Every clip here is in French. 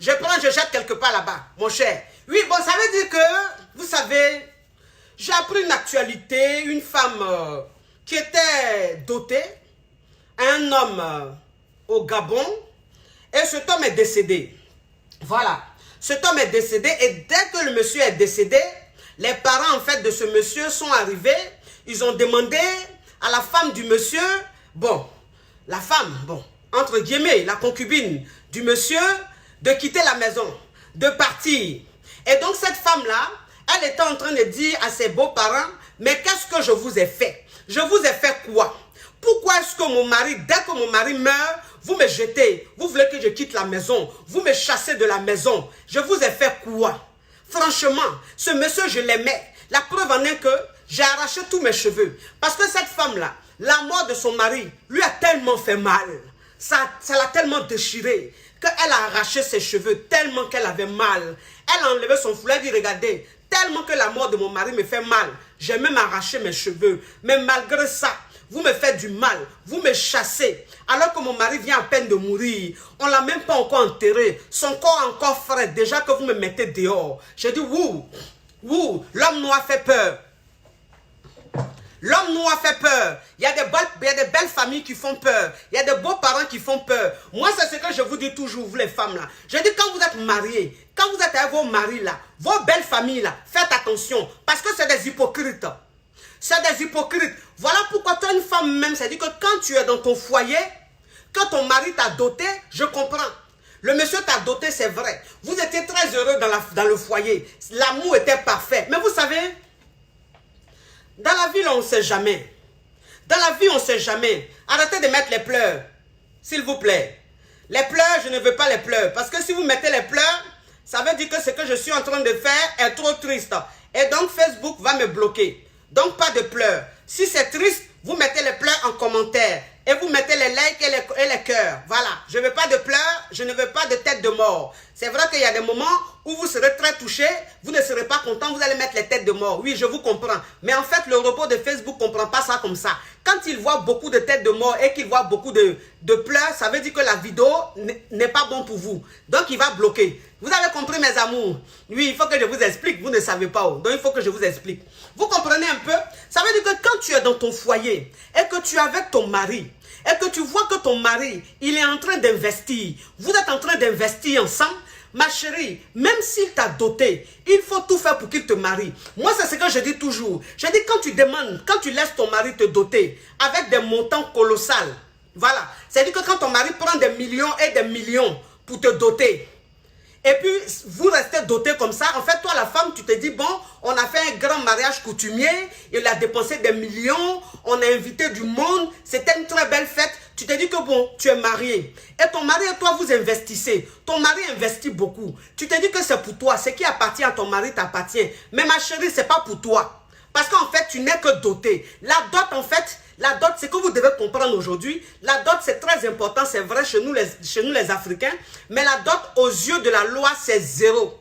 je prends, je jette quelque part là-bas, mon cher. Oui, bon, ça veut dire que, vous savez, j'ai appris une actualité, une femme qui était dotée, un homme au Gabon, et cet homme est décédé. Voilà, cet homme est décédé, et dès que le monsieur est décédé, les parents en fait de ce monsieur sont arrivés, ils ont demandé à la femme du monsieur, bon, la femme, bon, entre guillemets, la concubine du monsieur, de quitter la maison, de partir. Et donc cette femme-là, elle était en train de dire à ses beaux-parents, mais qu'est-ce que je vous ai fait? Je vous ai fait quoi? Pourquoi est-ce que mon mari, dès que mon mari meurt, vous me jetez? Vous voulez que je quitte la maison? Vous me chassez de la maison? Je vous ai fait quoi? Franchement, ce monsieur, je l'aimais. La preuve en est que j'ai arraché tous mes cheveux. Parce que cette femme-là, la mort de son mari, lui a tellement fait mal. Ça l'a tellement déchiré qu'elle a arraché ses cheveux tellement qu'elle avait mal. Elle a enlevé son foulard et dit, regardez, tellement que la mort de mon mari me fait mal. J'ai même arraché mes cheveux. Mais malgré ça, vous me faites du mal. Vous me chassez. Alors que mon mari vient à peine de mourir. On ne l'a même pas encore enterré. Son corps est encore frais. Déjà que vous me mettez dehors. J'ai dit, wouh, l'homme noir fait peur. L'homme noir fait peur. Il y a des belles familles qui font peur. Il y a des beaux parents qui font peur. Moi, c'est ce que je vous dis toujours, vous les femmes là. Je dis, quand vous êtes mariés, quand vous êtes avec vos maris là, vos belles familles là, faites attention. Parce que c'est des hypocrites. C'est des hypocrites. Voilà pourquoi toi, une femme même, c'est dit que quand tu es dans ton foyer, quand ton mari t'a doté, je comprends. Le monsieur t'a doté, c'est vrai. Vous étiez très heureux dans le foyer. L'amour était parfait. Mais vous savez, dans la vie, là, on ne sait jamais. Dans la vie, on ne sait jamais. Arrêtez de mettre les pleurs, s'il vous plaît. Les pleurs, je ne veux pas les pleurs. Parce que si vous mettez les pleurs, ça veut dire que ce que je suis en train de faire est trop triste. Et donc, Facebook va me bloquer. Donc, pas de pleurs. Si c'est triste, vous mettez les pleurs en commentaire. Et vous mettez les likes et les cœurs. Voilà. Je ne veux pas de pleurs, je ne veux pas de tête de mort. C'est vrai qu'il y a des moments où vous serez très touché, vous ne serez pas content, vous allez mettre les têtes de mort. Oui, je vous comprends. Mais en fait, le robot de Facebook ne comprend pas ça comme ça. Quand il voit beaucoup de têtes de mort et qu'il voit beaucoup de pleurs, ça veut dire que la vidéo n'est pas bon pour vous. Donc, il va bloquer. Vous avez compris, mes amours? Oui, il faut que je vous explique. Vous ne savez pas. Donc, il faut que je vous explique. Vous comprenez un peu? Ça veut dire que quand tu es dans ton foyer et que tu es avec ton mari, et que tu vois que ton mari, il est en train d'investir, vous êtes en train d'investir ensemble, ma chérie, même s'il t'a doté, il faut tout faire pour qu'il te marie. Moi, c'est ce que je dis toujours. Je dis quand tu demandes, quand tu laisses ton mari te doter avec des montants colossaux, voilà. C'est-à-dire que quand ton mari prend des millions et des millions pour te doter, et puis, vous restez doté comme ça. En fait, toi, la femme, tu te dis, bon, on a fait un grand mariage coutumier. Il a dépensé des millions. On a invité du monde. C'était une très belle fête. Tu te dis que, bon, tu es marié. Et ton mari et toi, vous investissez. Ton mari investit beaucoup. Tu te dis que c'est pour toi. Ce qui appartient à ton mari t'appartient. Mais ma chérie, c'est pas pour toi. Parce qu'en fait, tu n'es que doté. La dot, en fait, la dot, c'est que vous devez comprendre aujourd'hui. La dot, c'est très important, c'est vrai chez nous les Africains. Mais la dot, aux yeux de la loi, c'est zéro.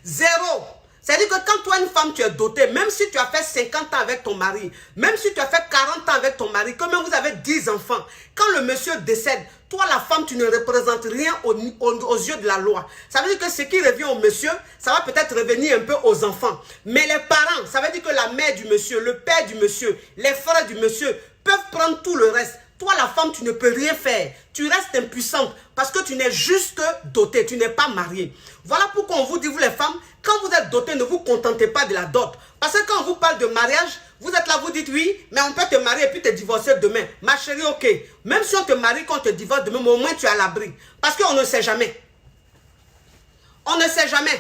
Zéro. C'est-à-dire que quand toi, une femme, tu es dotée, même si tu as fait 50 ans avec ton mari, même si tu as fait 40 ans avec ton mari, quand même vous avez 10 enfants, quand le monsieur décède, toi, la femme, tu ne représentes rien aux yeux de la loi. Ça veut dire que ce qui revient au monsieur, ça va peut-être revenir un peu aux enfants. Mais les parents, ça veut dire que la mère du monsieur, le père du monsieur, les frères du monsieur peuvent prendre tout le reste. Toi, la femme, tu ne peux rien faire. Tu restes impuissante parce que tu n'es juste dotée, tu n'es pas mariée. Voilà pourquoi on vous dit, vous les femmes, quand vous êtes dotée, ne vous contentez pas de la dot. Parce que quand on vous parle de mariage, vous êtes là, vous dites oui, mais on peut te marier et puis te divorcer demain. Ma chérie, ok. Même si on te marie, qu'on te divorce demain, mais au moins tu es à l'abri. Parce qu'on ne sait jamais. On ne sait jamais.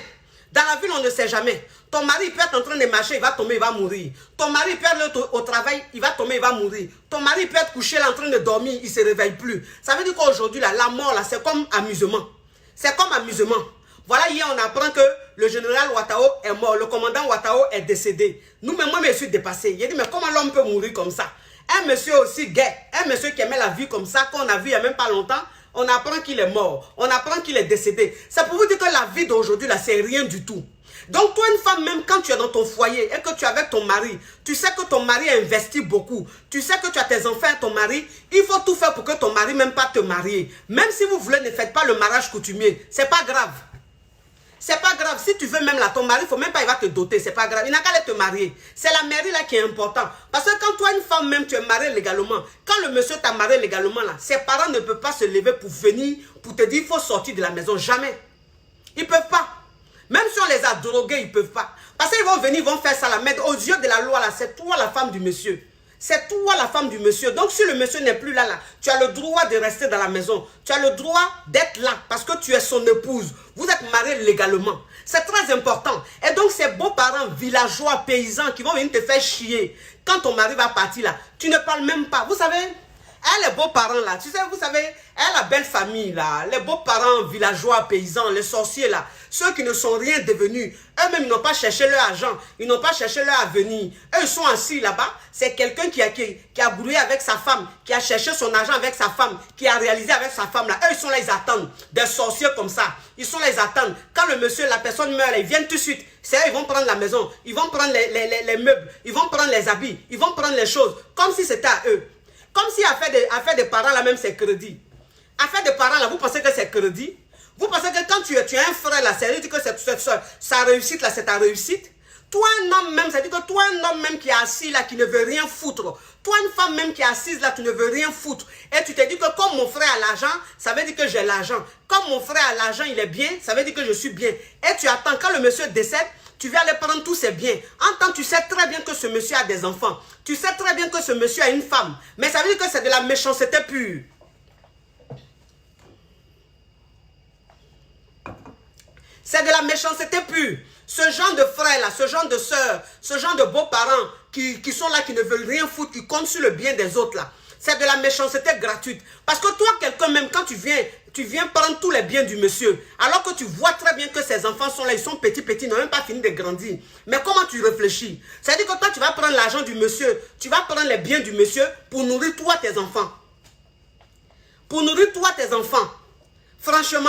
Dans la ville, on ne sait jamais. Ton mari peut être en train de marcher, il va tomber, il va mourir. Ton mari peut être au travail, il va tomber, il va mourir. Ton mari peut être couché là en train de dormir, il ne se réveille plus. Ça veut dire qu'aujourd'hui, la mort, là, c'est comme amusement. C'est comme amusement. Voilà, hier, on apprend que le général Ouattao est mort. Le commandant Ouattao est décédé. Moi, je me suis dépassé. Il dit, mais comment l'homme peut mourir comme ça? Un monsieur aussi gay, un monsieur qui aimait la vie comme ça, qu'on a vu il n'y a même pas longtemps, on apprend qu'il est mort. On apprend qu'il est décédé. C'est pour vous dire que la vie d'aujourd'hui, là, c'est rien du tout. Donc, toi, une femme, même quand tu es dans ton foyer et que tu es avec ton mari, tu sais que ton mari a investi beaucoup. Tu sais que tu as tes enfants et ton mari. Il faut tout faire pour que ton mari même pas te marier. Même si vous voulez, ne faites pas le mariage coutumier. C'est pas grave. C'est pas grave. Si tu veux même là, ton mari, il faut même pas, il va te doter. C'est pas grave. Il n'a qu'à aller te marier. C'est la mairie là qui est important. Parce que quand toi, une femme même, tu es mariée légalement, quand le monsieur t'a marié légalement là, ses parents ne peuvent pas se lever pour venir, pour te dire, il faut sortir de la maison. Jamais. Ils peuvent pas. Même si on les a drogués, ils peuvent pas. Parce qu'ils vont venir, ils vont faire ça là. Mais aux yeux de la loi là, c'est toi la femme du monsieur. C'est toi la femme du monsieur. Donc si le monsieur n'est plus là, tu as le droit de rester dans la maison. Tu as le droit d'être là parce que tu es son épouse. Vous êtes mariés légalement. C'est très important. Et donc ces beaux-parents, villageois, paysans qui vont venir te faire chier. Quand ton mari va partir là, tu ne parles même pas. Vous savez, les beaux-parents là, tu sais, vous savez, la belle famille là, les beaux-parents villageois, paysans, les sorciers là, ceux qui ne sont rien devenus, eux-mêmes ils n'ont pas cherché leur argent, ils n'ont pas cherché leur avenir. Eux ils sont assis là-bas, c'est quelqu'un qui a brouillé avec sa femme, qui a cherché son argent avec sa femme, qui a réalisé avec sa femme là. Eux ils sont là, ils attendent, des sorciers comme ça, ils sont là, ils attendent. Quand le monsieur, la personne meurt là, ils viennent tout de suite. C'est eux, ils vont prendre la maison, ils vont prendre les meubles, ils vont prendre les habits, ils vont prendre les choses, comme si c'était à eux. Comme si affaire des parents là même c'est crédit. Affaire des parents là, vous pensez que c'est crédit? Vous pensez que quand tu as un frère là, ça veut dire que sa réussite là, c'est ta réussite? Toi un homme même, ça veut dire que toi un homme même qui est assis là, qui ne veut rien foutre. Toi une femme même qui est assise là, tu ne veux rien foutre. Et tu te dis que comme mon frère a l'argent, ça veut dire que j'ai l'argent. Comme mon frère a l'argent, il est bien, ça veut dire que je suis bien. Et tu attends, quand le monsieur décède, tu vas aller prendre tous ses biens. En temps, tu sais très bien que ce monsieur a des enfants. Tu sais très bien que ce monsieur a une femme. Mais ça veut dire que c'est de la méchanceté pure. C'est de la méchanceté pure. Ce genre de frères là, ce genre de sœurs, ce genre de beaux-parents qui sont là, qui ne veulent rien foutre, qui comptent sur le bien des autres là. C'est de la méchanceté gratuite. Parce que toi, quelqu'un même, quand tu viens prendre tous les biens du monsieur, alors que tu vois très bien que ses enfants sont là, ils sont petits, ils n'ont même pas fini de grandir. Mais comment tu réfléchis? C'est-à-dire que toi, tu vas prendre l'argent du monsieur, tu vas prendre les biens du monsieur pour nourrir toi, tes enfants. Pour nourrir toi, tes enfants. Franchement,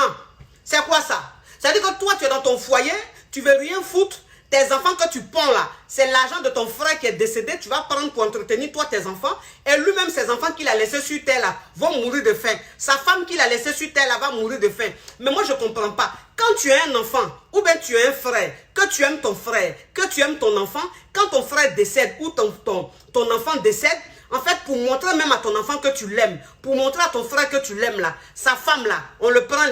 c'est quoi ça? C'est-à-dire que toi, tu es dans ton foyer, tu veux rien foutre. Tes enfants que tu ponds là, c'est l'argent de ton frère qui est décédé, tu vas prendre pour entretenir toi tes enfants. Et lui-même, ses enfants qu'il a laissés sur terre là, vont mourir de faim. Sa femme qu'il a laissée sur terre là, va mourir de faim. Mais moi, je ne comprends pas. Quand tu es un enfant, ou bien tu es un frère, que tu aimes ton frère, que tu aimes ton enfant, quand ton frère décède ou ton enfant décède, en fait, pour montrer même à ton enfant que tu l'aimes, pour montrer à ton frère que tu l'aimes là, sa femme là, on la prend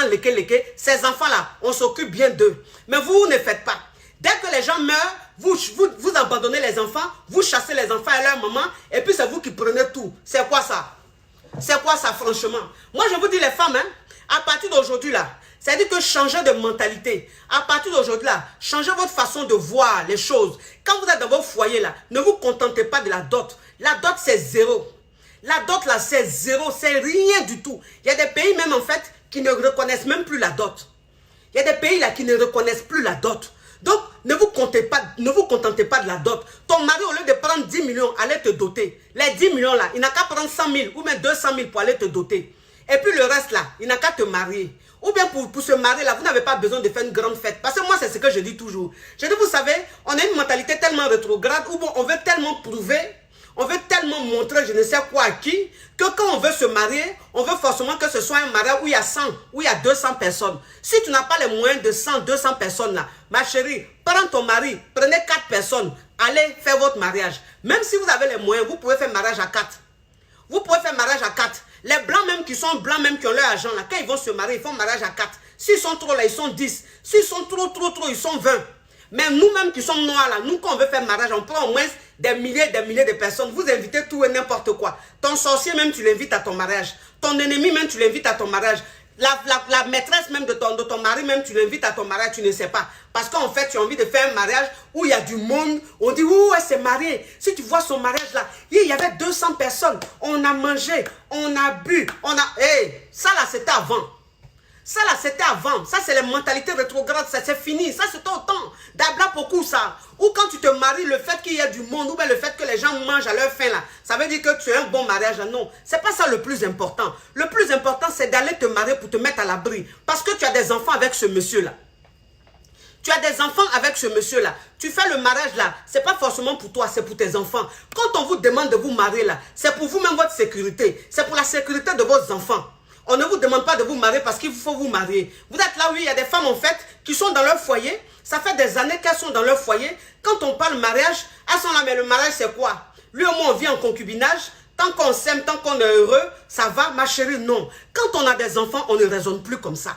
léké, ses enfants là, on s'occupe bien d'eux. Mais vous ne faites pas. Dès que les gens meurent, vous abandonnez les enfants, vous chassez les enfants à leur maman, et puis c'est vous qui prenez tout. C'est quoi ça? C'est quoi ça, franchement? Moi, je vous dis, les femmes, hein, à partir d'aujourd'hui, là, c'est-à-dire que changez de mentalité. À partir d'aujourd'hui, là, changez votre façon de voir les choses. Quand vous êtes dans vos foyers, là, ne vous contentez pas de la dot. La dot, c'est zéro. La dot, là, c'est zéro. C'est rien du tout. Il y a des pays, même, en fait, qui ne reconnaissent même plus la dot. Il y a des pays, là, qui ne reconnaissent plus la dot. Donc, ne vous contentez pas de la dot. Ton mari, au lieu de prendre 10 millions, allait te doter. Les 10 millions là, il n'a qu'à prendre 100 000 ou même 200 000 pour aller te doter. Et puis le reste là, il n'a qu'à te marier. Ou bien pour se marier là, vous n'avez pas besoin de faire une grande fête. Parce que moi, c'est ce que je dis toujours. Je dis, vous savez, on a une mentalité tellement rétrograde où bon, on veut tellement prouver, on veut tellement montrer je ne sais quoi à qui, que quand on veut se marier, on veut forcément que ce soit un mariage où il y a 100, où il y a 200 personnes. Si tu n'as pas les moyens de 100, 200 personnes là, ma chérie, prends ton mari, prenez 4 personnes, allez faire votre mariage. Même si vous avez les moyens, vous pouvez faire mariage à 4. Vous pouvez faire mariage à 4. Les blancs même qui sont blancs, même qui ont leur argent là, quand ils vont se marier, ils font mariage à 4. S'ils sont trop là, ils sont 10. S'ils sont trop, ils sont 20. Mais nous-mêmes qui sommes noirs là, nous quand on veut faire mariage, on prend au moins des milliers de personnes. Vous invitez tout et n'importe quoi. Ton sorcier même, tu l'invites à ton mariage. Ton ennemi même, tu l'invites à ton mariage. La maîtresse même de ton mari même, tu l'invites à ton mariage, tu ne sais pas. Parce qu'en fait, tu as envie de faire un mariage où il y a du monde. On dit, ouh, elle s'est mariée. Si tu vois son mariage là, il y avait 200 personnes. On a mangé, on a bu, Hey, ça là, c'était avant. Ça là, c'était avant. Ça, c'est les mentalités rétrogrades. Ça, c'est fini. Ça, c'était au temps d'Abla beaucoup, ça. Ou quand tu te maries, le fait qu'il y ait du monde, ou bien le fait que les gens mangent à leur faim, là, ça veut dire que tu as un bon mariage. Non, c'est pas ça le plus important. Le plus important, c'est d'aller te marier pour te mettre à l'abri. Parce que tu as des enfants avec ce monsieur-là. Tu as des enfants avec ce monsieur-là. Tu fais le mariage là, c'est pas forcément pour toi, c'est pour tes enfants. Quand on vous demande de vous marier là, c'est pour vous-même votre sécurité. C'est pour la sécurité de vos enfants. On ne vous demande pas de vous marier parce qu'il faut vous marier. Vous êtes là, oui, il y a des femmes en fait qui sont dans leur foyer. Ça fait des années qu'elles sont dans leur foyer. Quand on parle mariage, elles sont là, mais le mariage c'est quoi? Lui au moins on vit en concubinage. Tant qu'on s'aime, tant qu'on est heureux, ça va, ma chérie, non. Quand on a des enfants, on ne raisonne plus comme ça.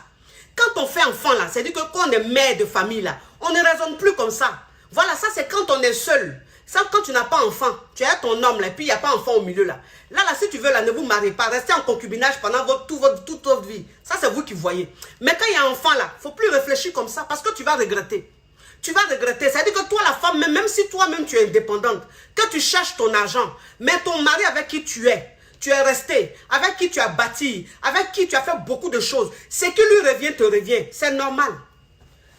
Quand on fait enfant là, c'est-à-dire que quand on est mère de famille là, on ne raisonne plus comme ça. Voilà, ça c'est quand on est seul. Ça, quand tu n'as pas enfant, tu as ton homme là, et puis il n'y a pas enfant au milieu là. Là, si tu veux, là, ne vous mariez pas. Restez en concubinage pendant toute votre vie. Ça, c'est vous qui voyez. Mais quand il y a un enfant là, il ne faut plus réfléchir comme ça parce que tu vas regretter. Tu vas regretter. C'est-à-dire que toi, la femme, même si toi-même tu es indépendante, que tu cherches ton argent, mais ton mari avec qui tu es resté, avec qui tu as bâti, avec qui tu as fait beaucoup de choses, ce qui lui revient te revient. C'est normal.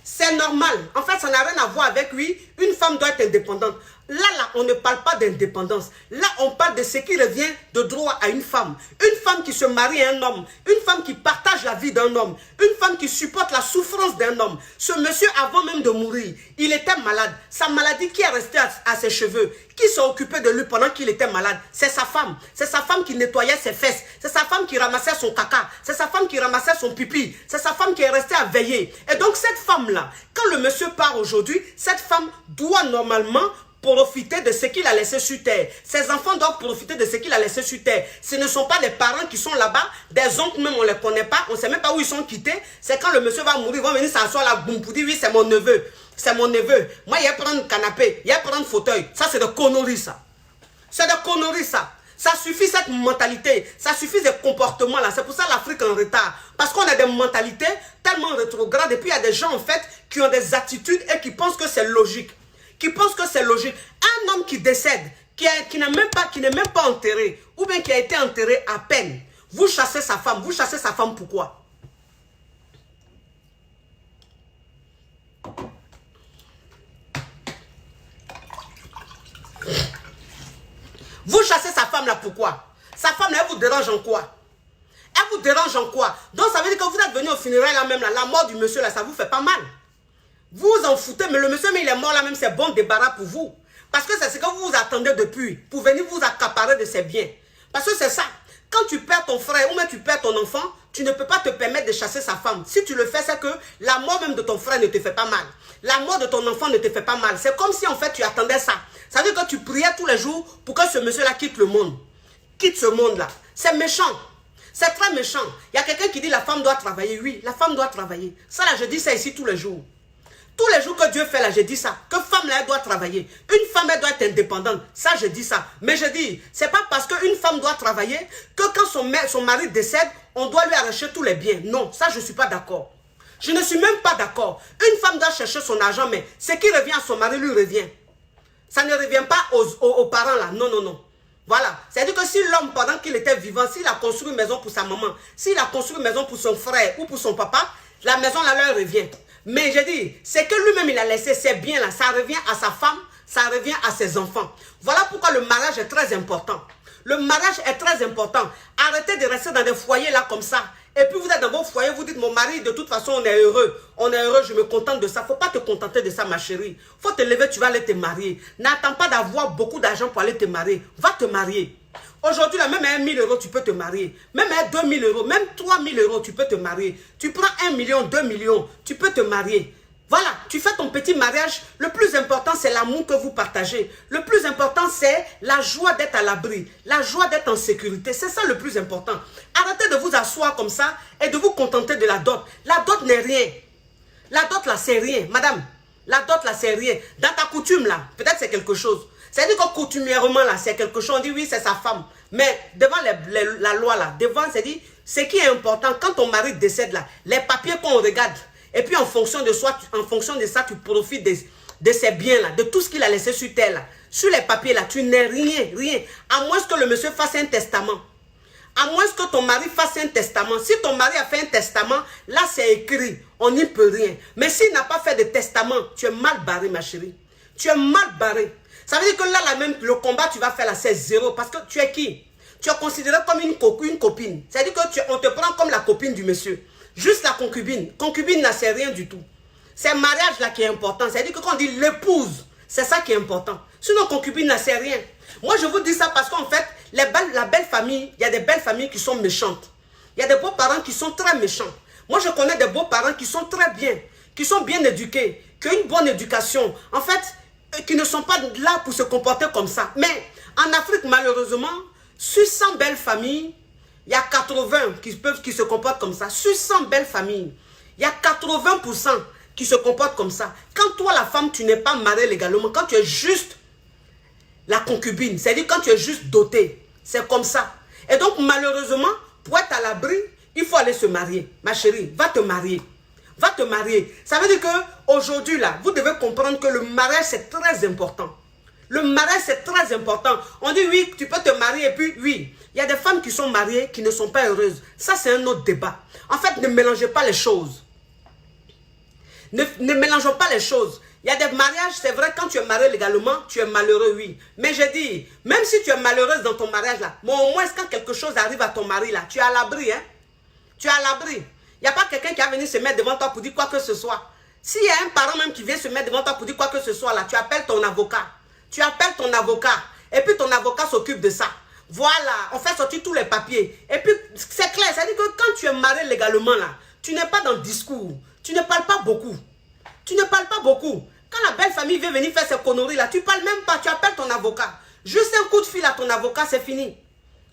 C'est normal. En fait, ça n'a rien à voir avec lui. Une femme doit être indépendante. Là, on ne parle pas d'indépendance. Là, on parle de ce qui revient de droit à une femme. Une femme qui se marie à un homme. Une femme qui partage la vie d'un homme. Une femme qui supporte la souffrance d'un homme. Ce monsieur, avant même de mourir, il était malade. Sa maladie, qui est restée à ses cheveux? Qui s'est occupé de lui pendant qu'il était malade? C'est sa femme. C'est sa femme qui nettoyait ses fesses. C'est sa femme qui ramassait son caca. C'est sa femme qui ramassait son pipi. C'est sa femme qui est restée à veiller. Et donc, cette femme-là, quand le monsieur part aujourd'hui, cette femme doit normalement profiter de ce qu'il a laissé sur terre. Ses enfants doivent profiter de ce qu'il a laissé sur terre. Ce ne sont pas les parents qui sont là-bas, des oncles même on ne les connaît pas, on ne sait même pas où ils sont quittés. C'est quand le monsieur va mourir, ils vont venir s'asseoir là, boum, pour dire oui c'est mon neveu, c'est mon neveu. Moi il y a prendre canapé, il y a prendre fauteuil. Ça c'est de conneries ça. C'est de conneries ça. Ça suffit cette mentalité, ça suffit ce comportement là. C'est pour ça l'Afrique est en retard. Parce qu'on a des mentalités tellement rétrogrades et puis il y a des gens en fait qui ont des attitudes et qui pensent que c'est logique. Qui pense que c'est logique. Un homme qui décède, qui n'est même pas enterré, ou bien qui a été enterré à peine, vous chassez sa femme. Vous chassez sa femme pourquoi? Vous chassez sa femme là pourquoi? Sa femme là, elle vous dérange en quoi? Elle vous dérange en quoi? Donc ça veut dire que vous êtes venu au funérail là même là, la mort du monsieur là, ça vous fait pas mal. Vous vous en foutez, mais le monsieur, mais il est mort là même, c'est bon débarras pour vous. Parce que c'est ce que vous vous attendez depuis, pour venir vous accaparer de ses biens. Parce que c'est ça. Quand tu perds ton frère ou même tu perds ton enfant, tu ne peux pas te permettre de chasser sa femme. Si tu le fais, c'est que la mort même de ton frère ne te fait pas mal. La mort de ton enfant ne te fait pas mal. C'est comme si en fait tu attendais ça. Ça veut dire que tu priais tous les jours pour que ce monsieur-là quitte le monde. Quitte ce monde-là. C'est méchant. C'est très méchant. Il y a quelqu'un qui dit la femme doit travailler. Oui, la femme doit travailler. Ça là, je dis ça ici tous les jours. Tous les jours que Dieu fait là, je dis ça. Que femme là, elle doit travailler. Une femme, elle doit être indépendante. Ça, je dis ça. Mais je dis, c'est pas parce qu'une femme doit travailler que quand son mari décède, on doit lui arracher tous les biens. Non, ça, je ne suis pas d'accord. Je ne suis même pas d'accord. Une femme doit chercher son argent, mais ce qui revient à son mari lui revient. Ça ne revient pas aux parents là. Non, non, non. Voilà. C'est-à-dire que si l'homme, pendant qu'il était vivant, s'il a construit une maison pour sa maman, s'il a construit une maison pour son frère ou pour son papa, la maison là leur revient. Mais je dis, c'est que lui-même il a laissé ses biens là, ça revient à sa femme, ça revient à ses enfants. Voilà pourquoi le mariage est très important. Le mariage est très important. Arrêtez de rester dans des foyers là comme ça. Et puis vous êtes dans vos foyers, vous dites, mon mari, de toute façon, on est heureux. On est heureux, je me contente de ça. Il ne faut pas te contenter de ça, ma chérie. Il faut te lever, tu vas aller te marier. N'attends pas d'avoir beaucoup d'argent pour aller te marier. Va te marier. Aujourd'hui, même à 1 000 €, tu peux te marier. Même à 2 000 €, même 3 000 € tu peux te marier. Tu prends 1 million, 2 millions, tu peux te marier. Voilà, tu fais ton petit mariage. Le plus important, c'est l'amour que vous partagez. Le plus important, c'est la joie d'être à l'abri. La joie d'être en sécurité. C'est ça le plus important. Arrêtez de vous asseoir comme ça et de vous contenter de la dot. La dot n'est rien. La dot là, c'est rien. Madame, la dot là, c'est rien. Dans ta coutume là, peut-être c'est quelque chose. C'est-à-dire que coutumièrement là, c'est quelque chose. On dit oui, c'est sa femme. Mais devant la loi là, devant, c'est dit, ce qui est important, quand ton mari décède là, les papiers qu'on regarde, et puis en fonction de ça, tu profites de ces biens-là, de tout ce qu'il a laissé sur terre là. Sur les papiers-là, tu n'es rien, rien. À moins que le monsieur fasse un testament. À moins que ton mari fasse un testament. Si ton mari a fait un testament, là c'est écrit. On n'y peut rien. Mais s'il n'a pas fait de testament, tu es mal barré, ma chérie. Tu es mal barré. Ça veut dire que là, même, le combat tu vas faire là, c'est zéro. Parce que tu es qui? Tu es considéré comme une copine. C'est-à-dire qu'on te prend comme la copine du monsieur. Juste la concubine. Concubine, là, c'est rien du tout. C'est le mariage là qui est important. C'est-à-dire que quand on dit l'épouse, c'est ça qui est important. Sinon, concubine, là, c'est rien. Moi, je vous dis ça parce qu'en fait, la belle famille, il y a des belles familles qui sont méchantes. Il y a des beaux-parents qui sont très méchants. Moi, je connais des beaux-parents qui sont très bien, qui sont bien éduqués, qui ont une bonne éducation. En fait, qui ne sont pas là pour se comporter comme ça. Mais en Afrique, malheureusement, sur 100 belles familles, il y a 80 qui se comportent comme ça. Sur 100 belles familles, il y a 80% qui se comportent comme ça. Quand toi, la femme, tu n'es pas mariée légalement, quand tu es juste la concubine, c'est-à-dire quand tu es juste dotée, c'est comme ça. Et donc, malheureusement, pour être à l'abri, il faut aller se marier. Ma chérie, va te marier. Va te marier. Ça veut dire qu'aujourd'hui, là, vous devez comprendre que le mariage, c'est très important. Le mariage, c'est très important. On dit, oui, tu peux te marier, et puis, oui. Il y a des femmes qui sont mariées, qui ne sont pas heureuses. Ça, c'est un autre débat. En fait, ne mélangez pas les choses. Ne mélangeons pas les choses. Il y a des mariages, c'est vrai, quand tu es marié légalement, tu es malheureux, oui. Mais je dis, même si tu es malheureuse dans ton mariage, là, mais au moins, quand quelque chose arrive à ton mari, là, tu es à l'abri, hein. Tu es à l'abri. Il n'y a pas quelqu'un qui va venir se mettre devant toi pour dire quoi que ce soit. S'il y a un parent même qui vient se mettre devant toi pour dire quoi que ce soit, là, tu appelles ton avocat. Tu appelles ton avocat. Et puis ton avocat s'occupe de ça. Voilà, on fait sortir tous les papiers. Et puis, c'est clair, c'est-à-dire que quand tu es marié légalement, là, tu n'es pas dans le discours. Tu ne parles pas beaucoup. Tu ne parles pas beaucoup. Quand la belle famille vient venir faire ses conneries, là, tu ne parles même pas. Tu appelles ton avocat. Juste un coup de fil à ton avocat, c'est fini.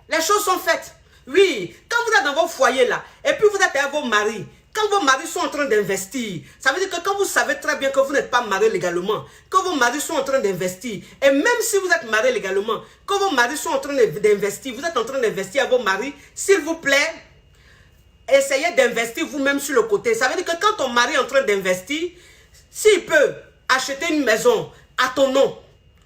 Les choses sont faites. Oui, quand vous êtes dans vos foyers, là, et puis vous êtes avec vos maris, quand vos maris sont en train d'investir, ça veut dire que quand vous savez très bien que vous n'êtes pas marié légalement, que vos maris sont en train d'investir, et même si vous êtes marié légalement, que vos maris sont en train d'investir, vous êtes en train d'investir à vos maris, s'il vous plaît, essayez d'investir vous-même sur le côté. Ça veut dire que quand ton mari est en train d'investir, s'il peut acheter une maison à ton nom,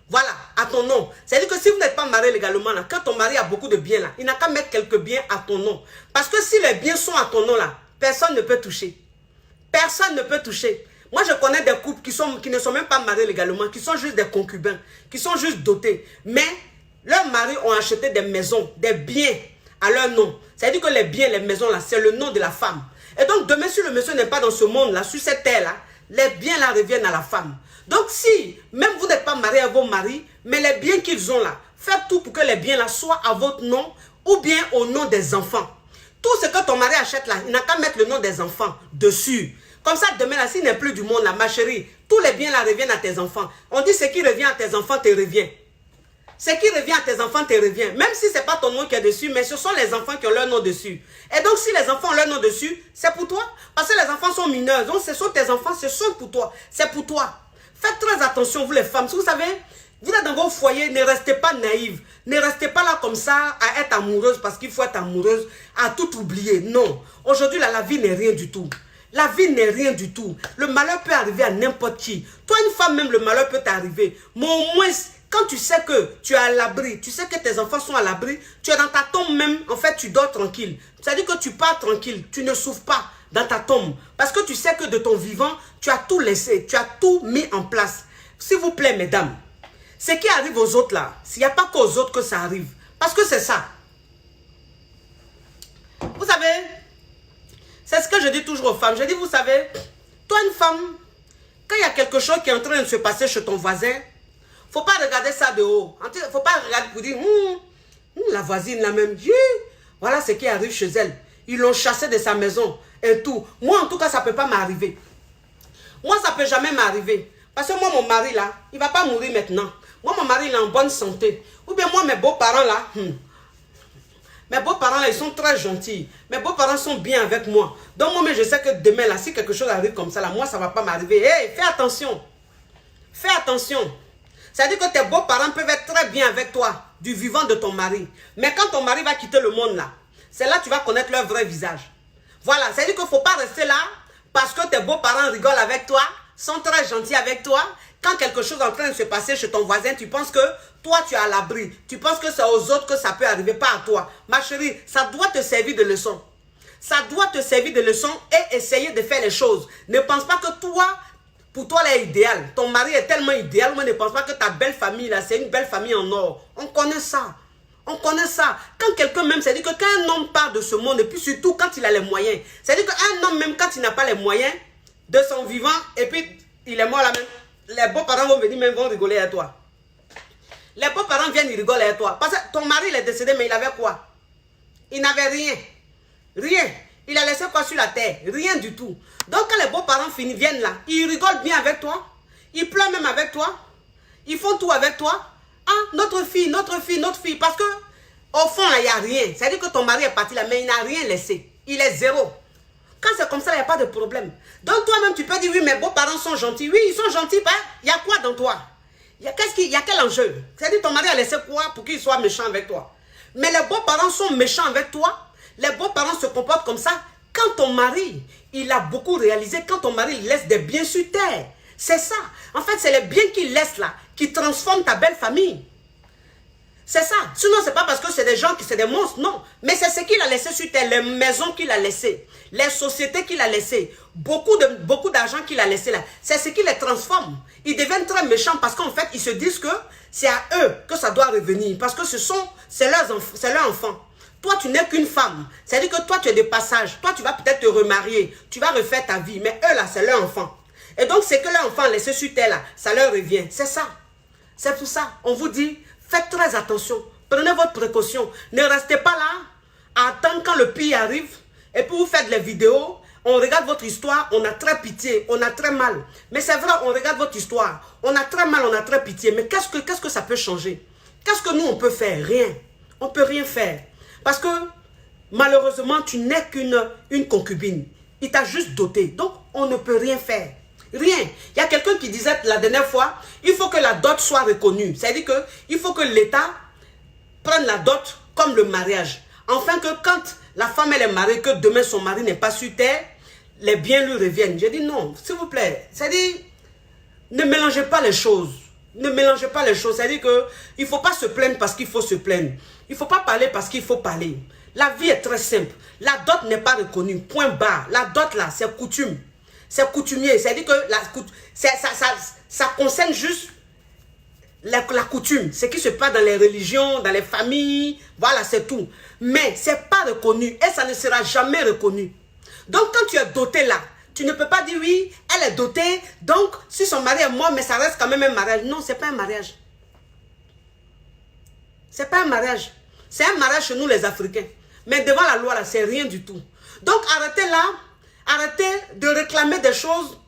voilà, à ton nom. C'est-à-dire que si vous n'êtes pas marié légalement, là, quand ton mari a beaucoup de biens, là, il n'a qu'à mettre quelques biens à ton nom. Parce que si les biens sont à ton nom, là, personne ne peut toucher. Personne ne peut toucher. Moi, je connais des couples qui ne sont même pas mariés légalement, qui sont juste des concubins, qui sont juste dotés. Mais leurs maris ont acheté des maisons, des biens à leur nom. C'est-à-dire que les biens, les maisons, là, c'est le nom de la femme. Et donc, demain, si le monsieur n'est pas dans ce monde-là, sur cette terre-là, les biens, là, reviennent à la femme. Donc, si même vous n'êtes pas marié à vos maris, mais les biens qu'ils ont là, faites tout pour que les biens là soient à votre nom ou bien au nom des enfants. Tout ce que ton mari achète là, il n'a qu'à mettre le nom des enfants dessus. Comme ça, demain là, s'il n'est plus du monde là, ma chérie, tous les biens là reviennent à tes enfants. On dit ce qui revient à tes enfants te revient. Ce qui revient à tes enfants te revient. Même si ce n'est pas ton nom qui est dessus, mais ce sont les enfants qui ont leur nom dessus. Et donc, si les enfants ont leur nom dessus, c'est pour toi. Parce que les enfants sont mineurs. Donc, ce sont tes enfants, ce sont pour toi. C'est pour toi. Faites très attention, vous les femmes. Si vous savez, vous êtes dans vos foyers, ne restez pas naïves. Ne restez pas là comme ça à être amoureuse parce qu'il faut être amoureuse, à tout oublier. Non. Aujourd'hui, la vie n'est rien du tout. La vie n'est rien du tout. Le malheur peut arriver à n'importe qui. Toi, une femme, même le malheur peut t'arriver. Mais au moins, quand tu sais que tu es à l'abri, tu sais que tes enfants sont à l'abri, tu es dans ta tombe même, en fait, tu dors tranquille. C'est-à-dire que tu pars tranquille, tu ne souffres pas dans ta tombe. Parce que tu sais que de ton vivant, tu as tout laissé, tu as tout mis en place. S'il vous plaît, mesdames, ce qui arrive aux autres là, s'il n'y a pas qu'aux autres que ça arrive. Parce que c'est ça. Vous savez, c'est ce que je dis toujours aux femmes. Je dis, vous savez, toi une femme, quand il y a quelque chose qui est en train de se passer chez ton voisin, il ne faut pas regarder ça de haut. Il ne faut pas regarder pour dire, la voisine là même, voilà ce qui arrive chez elle. Ils l'ont chassée de sa maison et tout. Moi, en tout cas, ça ne peut pas m'arriver. Moi, ça ne peut jamais m'arriver. Parce que moi, mon mari là, il ne va pas mourir maintenant. Moi, mon mari, il est en bonne santé. Ou bien moi, mes beaux-parents là, mes beaux-parents là, ils sont très gentils. Mes beaux-parents sont bien avec moi. Donc moi, je sais que demain là, si quelque chose arrive comme ça là, moi, ça ne va pas m'arriver. Hey, fais attention. Fais attention. C'est-à-dire que tes beaux-parents peuvent être très bien avec toi, du vivant de ton mari. Mais quand ton mari va quitter le monde là, c'est là que tu vas connaître leur vrai visage. Voilà, c'est-à-dire qu'il ne faut pas rester là parce que tes beaux-parents rigolent avec toi, sont très gentils avec toi. Quand quelque chose est en train de se passer chez ton voisin, tu penses que toi, tu es à l'abri. Tu penses que c'est aux autres que ça peut arriver, pas à toi. Ma chérie, ça doit te servir de leçon. Ça doit te servir de leçon et essayer de faire les choses. Ne pense pas que toi, pour toi, elle est idéale. Ton mari est tellement idéal, mais ne pense pas que ta belle famille, là, c'est une belle famille en or. On connaît ça. On connaît ça. Quand quelqu'un même, c'est-à-dire que quand un homme part de ce monde, et puis surtout quand il a les moyens, c'est-à-dire qu'un homme même, quand il n'a pas les moyens de son vivant, et puis il est mort là même, les beaux-parents vont venir même, vont rigoler à toi. Les beaux-parents viennent, ils rigolent à toi. Parce que ton mari, il est décédé, mais il avait quoi? Il n'avait rien. Rien. Il a laissé quoi sur la terre? Rien du tout. Donc quand les beaux-parents viennent là, ils rigolent bien avec toi. Ils pleurent même avec toi. Ils font tout avec toi. Ah, notre fille, notre fille, notre fille. Parce que au fond, il n'y a rien. C'est-à-dire que ton mari est parti là, mais il n'a rien laissé. Il est zéro. Quand c'est comme ça, il n'y a pas de problème. Donc toi-même, tu peux dire, oui, mes beaux-parents sont gentils. Oui, ils sont gentils. Il y a quoi dans toi? Il y a quel enjeu? C'est-à-dire ton mari a laissé quoi pour qu'il soit méchant avec toi? Mais les beaux-parents sont méchants avec toi. Les beaux-parents se comportent comme ça. Quand ton mari, il a beaucoup réalisé, quand ton mari laisse des biens sur terre, c'est ça. En fait, c'est les biens qu'il laisse là, qui transforment ta belle famille. C'est ça. Sinon, c'est pas parce que c'est des gens qui c'est des monstres, non. Mais c'est ce qu'il a laissé sur terre, les maisons qu'il a laissées, les sociétés qu'il a laissées, beaucoup d'argent qu'il a laissé là. C'est ce qui les transforme. Ils deviennent très méchants parce qu'en fait, ils se disent que c'est à eux que ça doit revenir. Parce que c'est leur enfant. Toi, tu n'es qu'une femme. C'est-à-dire que toi, tu es de passage. Toi, tu vas peut-être te remarier. Tu vas refaire ta vie. Mais eux, là, c'est leur enfant. Et donc, c'est que leur enfant a laissé sur terre, là, ça leur revient. C'est ça. C'est pour ça. On vous dit, faites très attention. Prenez votre précaution. Ne restez pas là à attendre quand le pire arrive. Et puis, vous faites les vidéos. On regarde votre histoire. On a très pitié. On a très mal. Mais c'est vrai, on regarde votre histoire. On a très mal, on a très pitié. Mais qu'est-ce que ça peut changer? Qu'est-ce que nous, on peut faire? Rien. On ne peut rien faire. Parce que, malheureusement, tu n'es qu'une concubine. Il t'a juste doté. Donc, on ne peut rien faire. Rien. Il y a quelqu'un qui disait la dernière fois, il faut que la dot soit reconnue. C'est-à-dire qu'il faut que l'État prenne la dot comme le mariage. Enfin que quand la femme elle est mariée, que demain son mari n'est pas sur terre, les biens lui reviennent. J'ai dit non, s'il vous plaît. C'est-à-dire, ne mélangez pas les choses. Ne mélangez pas les choses. C'est-à-dire qu'il ne faut pas se plaindre parce qu'il faut se plaindre. Il ne faut pas parler parce qu'il faut parler. La vie est très simple. La dot n'est pas reconnue. Point barre. La dot là, c'est coutume. C'est coutumier. C'est-à-dire que ça concerne juste la coutume. Ce qui se passe dans les religions, dans les familles. Voilà, c'est tout. Mais ce n'est pas reconnu. Et ça ne sera jamais reconnu. Donc, quand tu es doté là, tu ne peux pas dire oui, elle est dotée. Donc, si son mari est mort, mais ça reste quand même un mariage. Non, ce n'est pas un mariage. Ce n'est pas un mariage. C'est un mariage chez nous les Africains. Mais devant la loi là, c'est rien du tout. Donc, arrêtez là. Arrêtez de réclamer des choses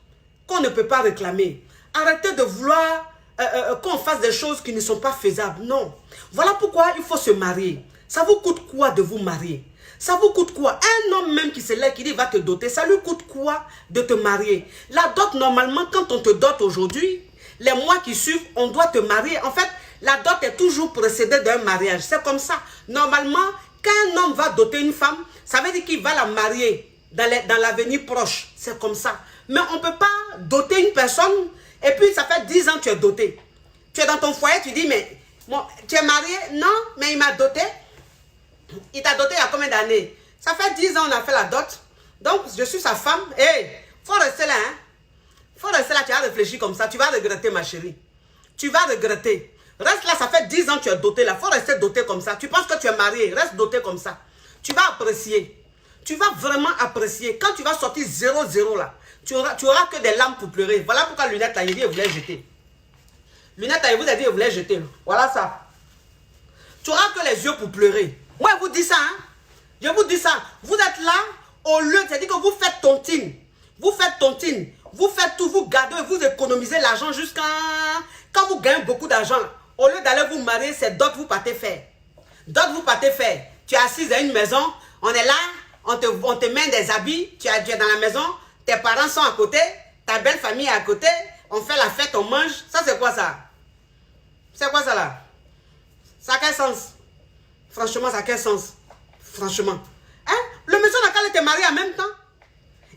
qu'on ne peut pas réclamer. Arrêtez de vouloir qu'on fasse des choses qui ne sont pas faisables. Non. Voilà pourquoi il faut se marier. Ça vous coûte quoi de vous marier? Ça vous coûte quoi? Un homme même qui se lève, qui dit va te doter, ça lui coûte quoi de te marier? La dot, normalement, quand on te dote aujourd'hui, les mois qui suivent, on doit te marier. En fait, la dot est toujours précédée d'un mariage. C'est comme ça. Normalement, quand un homme va doter une femme, ça veut dire qu'il va la marier dans l'avenir proche. C'est comme ça. Mais on ne peut pas doter une personne et puis ça fait 10 ans que tu es doté. Tu es dans ton foyer, tu dis, mais bon, tu es marié? Non, mais il m'a doté. Il t'a doté il y a combien d'années? Ça fait 10 ans on a fait la dot. Donc, je suis sa femme. Hey, faut rester là, hein. Faut rester là, tu vas réfléchir comme ça. Tu vas regretter, ma chérie. Tu vas regretter. Reste là, ça fait 10 ans que tu es doté là. Faut rester doté comme ça. Tu penses que tu es marié, reste doté comme ça. Tu vas apprécier. Tu vas vraiment apprécier. Quand tu vas sortir 0-0 là, tu auras que des larmes pour pleurer. Voilà pourquoi Lunette a dit, elle voulait jeter. Lunette a dit, elle voulait jeter. Voilà ça. Tu auras que les yeux pour pleurer. Moi, je vous dis ça. Hein? Je vous dis ça. Vous êtes là, au lieu, c'est-à-dire que vous faites tontine. Vous faites tontine. Vous faites tout, vous gardez, vous économisez l'argent jusqu'à... Quand vous gagnez beaucoup d'argent, au lieu d'aller vous marier, c'est d'autres vous partez faire. D'autres vous partez faire. Tu es assise à une maison, on est là, on te met des habits, tu es dans la maison, tes parents sont à côté, ta belle famille est à côté, on fait la fête, on mange. Ça, c'est quoi ça? C'est quoi ça là? Ça a quel sens? Franchement, ça a quel sens? Franchement. Hein? Le monsieur n'a qu'à te marier en même temps.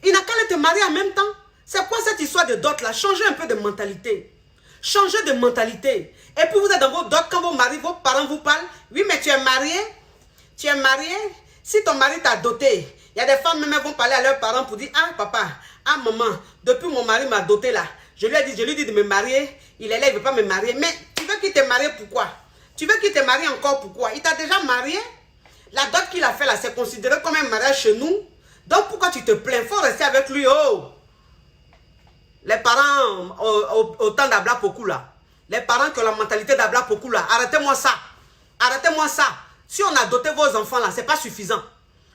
Il n'a qu'à te marier en même temps. C'est quoi cette histoire de dot là? Changez un peu de mentalité. Changez de mentalité. Et puis vous êtes dans vos dots, quand vos maris, vos parents vous parlent. Oui, mais tu es marié. Tu es marié. Si ton mari t'a doté, il y a des femmes même vont parler à leurs parents pour dire, ah papa, ah maman, depuis mon mari m'a doté là. Je lui ai dit de me marier. Il est là, il ne veut pas me marier. Mais tu veux qu'il te marie pourquoi? Tu veux qu'il te marie encore pourquoi? Il t'a déjà marié. La dot qu'il a fait là, c'est considéré comme un mariage chez nous. Donc pourquoi tu te plains? Il faut rester avec lui. Oh! Les parents au temps d'Abla Pokou là. Les parents qui ont la mentalité d'Abla Pokou là. Arrêtez-moi ça. Arrêtez-moi ça. Si on a doté vos enfants là, ce n'est pas suffisant.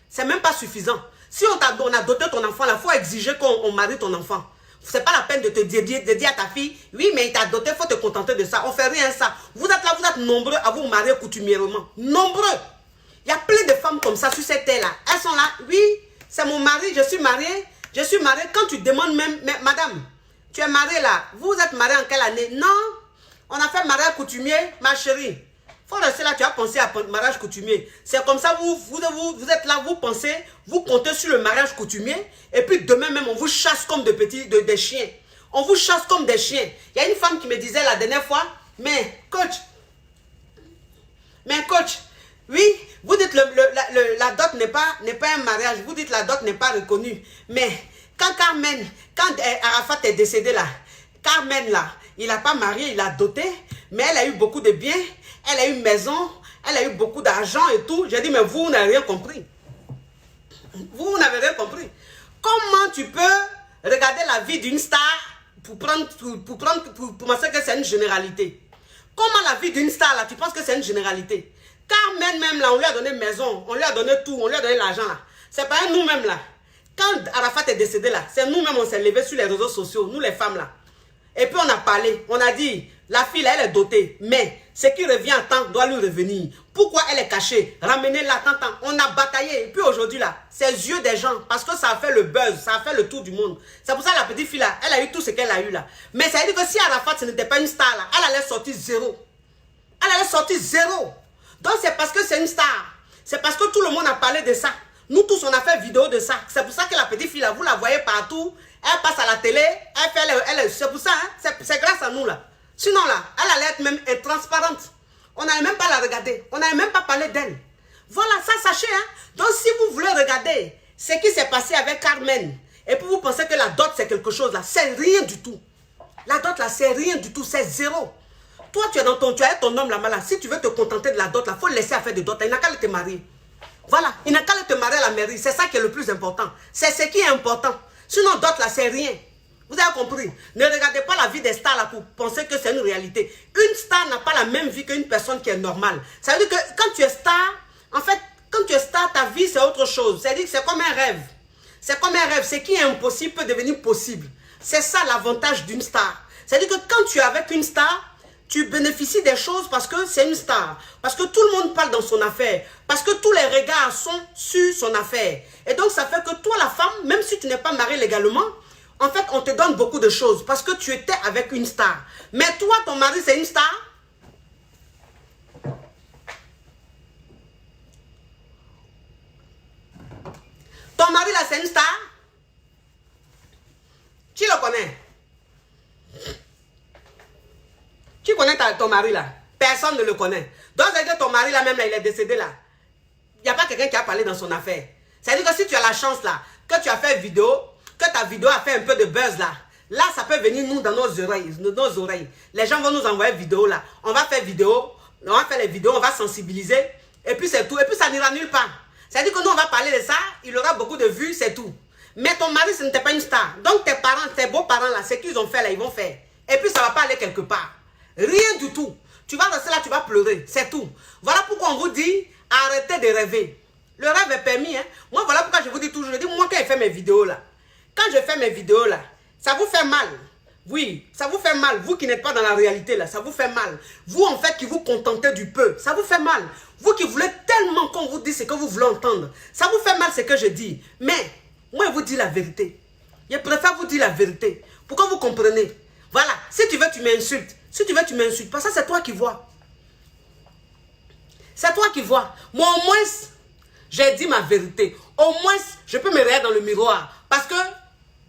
C'est même pas suffisant. Si on a doté ton enfant, il faut exiger qu'on marie ton enfant. C'est pas la peine de te dire à ta fille, oui, mais il t'a doté, il faut te contenter de ça. On fait rien ça. Vous êtes là, vous êtes nombreux à vous marier coutumièrement. Nombreux. Il y a plein de femmes comme ça sur cette terre-là. Elles sont là, oui, c'est mon mari, je suis mariée. Je suis mariée. Quand tu demandes même, mais madame, tu es mariée là, vous êtes mariée en quelle année? Non, on a fait mariage coutumier, ma chérie. Faut rester là, tu as pensé à mariage coutumier. C'est comme ça, vous êtes là, vous pensez, vous comptez sur le mariage coutumier, et puis demain même, on vous chasse comme des chiens. On vous chasse comme des chiens. Il y a une femme qui me disait la dernière fois, mais coach, oui, vous dites la dot n'est pas un mariage, vous dites la dot n'est pas reconnue. Mais quand Arafat est décédé là, Carmen là, il n'a pas marié, il a doté, mais elle a eu beaucoup de biens, elle a eu une maison, elle a eu beaucoup d'argent et tout. J'ai dit, mais vous n'avez rien compris. Vous n'avez rien compris. Comment tu peux regarder la vie d'une star pour penser que c'est une généralité? Comment la vie d'une star là, tu penses que c'est une généralité? Carmen même là, on lui a donné maison, on lui a donné tout, on lui a donné l'argent là. C'est pas nous-mêmes là. Quand Arafat est décédé là, c'est nous-mêmes on s'est levé sur les réseaux sociaux, nous les femmes là. Et puis on a parlé, on a dit, la fille là, elle est dotée, mais ce qui revient à temps doit lui revenir. Pourquoi elle est cachée? Ramenez-la tant. On a bataillé. Et puis aujourd'hui là, c'est les yeux des gens, parce que ça a fait le buzz, ça a fait le tour du monde. C'est pour ça que la petite fille là, elle a eu tout ce qu'elle a eu là. Mais ça veut dire que si Arafat ce n'était pas une star là, elle allait sortir zéro. Elle allait sortir zéro. Donc c'est parce que c'est une star. C'est parce que tout le monde a parlé de ça. Nous tous on a fait vidéo de ça. C'est pour ça que la petite fille là, vous la voyez partout. Elle passe à la télé, c'est pour ça, hein? C'est grâce à nous là. Sinon là, elle allait être même transparente. On n'allait même pas la regarder. On n'allait même pas parler d'elle. Voilà, ça sachez. Hein? Donc si vous voulez regarder ce qui s'est passé avec Carmen, et puis vous pensez que la dot c'est quelque chose là, c'est rien du tout. La dot là, c'est rien du tout, c'est zéro. Toi, tu as ton homme là-bas là. Si tu veux te contenter de la dot là, il faut le laisser à faire de dot. Il n'a qu'à te marier. Voilà, il n'a qu'à te marier à la mairie. C'est ça qui est le plus important. C'est ce qui est important. Sinon, dot là, c'est rien. Vous avez compris? Ne regardez pas la vie des stars là pour penser que c'est une réalité. Une star n'a pas la même vie qu'une personne qui est normale. Ça veut dire que quand tu es star, en fait, quand tu es star, ta vie c'est autre chose. C'est-à-dire que c'est comme un rêve. C'est comme un rêve. Ce qui est impossible peut devenir possible. C'est ça l'avantage d'une star. C'est-à-dire que quand tu es avec une star, tu bénéficies des choses parce que c'est une star. Parce que tout le monde parle dans son affaire. Parce que tous les regards sont sur son affaire. Et donc, ça fait que toi, la femme, même si tu n'es pas mariée légalement, en fait, on te donne beaucoup de choses. Parce que tu étais avec une star. Mais toi, ton mari, c'est une star. Ton mari, là, c'est une star. Tu le connais? Tu connais ton mari là? Personne ne le connaît. Donc, c'est que ton mari là même là, il est décédé là. Il n'y a pas quelqu'un qui a parlé dans son affaire. C'est-à-dire que si tu as la chance là, que tu as fait vidéo, que ta vidéo a fait un peu de buzz là, là ça peut venir nous dans nos oreilles. Les gens vont nous envoyer vidéo là. On va faire vidéo, on va faire les vidéos, on va sensibiliser. Et puis c'est tout. Et puis ça n'ira nulle part. C'est-à-dire que nous on va parler de ça, il aura beaucoup de vues, c'est tout. Mais ton mari ce n'était pas une star. Donc tes parents, tes beaux-parents là, ce qu'ils ont fait là, ils vont faire. Et puis ça ne va pas aller quelque part. Rien du tout. Tu vas rester là, tu vas pleurer. C'est tout. Voilà pourquoi on vous dit, arrêtez de rêver. Le rêve est permis. Hein? Moi, voilà pourquoi je vous dis toujours, je dis, moi, quand je fais mes vidéos là, ça vous fait mal. Oui, ça vous fait mal. Vous qui n'êtes pas dans la réalité là, ça vous fait mal. Vous, en fait, qui vous contentez du peu, ça vous fait mal. Vous qui voulez tellement qu'on vous dise ce que vous voulez entendre, ça vous fait mal ce que je dis. Mais, moi, je vous dis la vérité. Je préfère vous dire la vérité. Pourquoi vous comprenez? Voilà, si tu veux, tu m'insultes. Si tu veux, tu m'insultes. Parce que c'est toi qui vois. C'est toi qui vois. Moi, au moins, j'ai dit ma vérité. Au moins, je peux me regarder dans le miroir. Parce que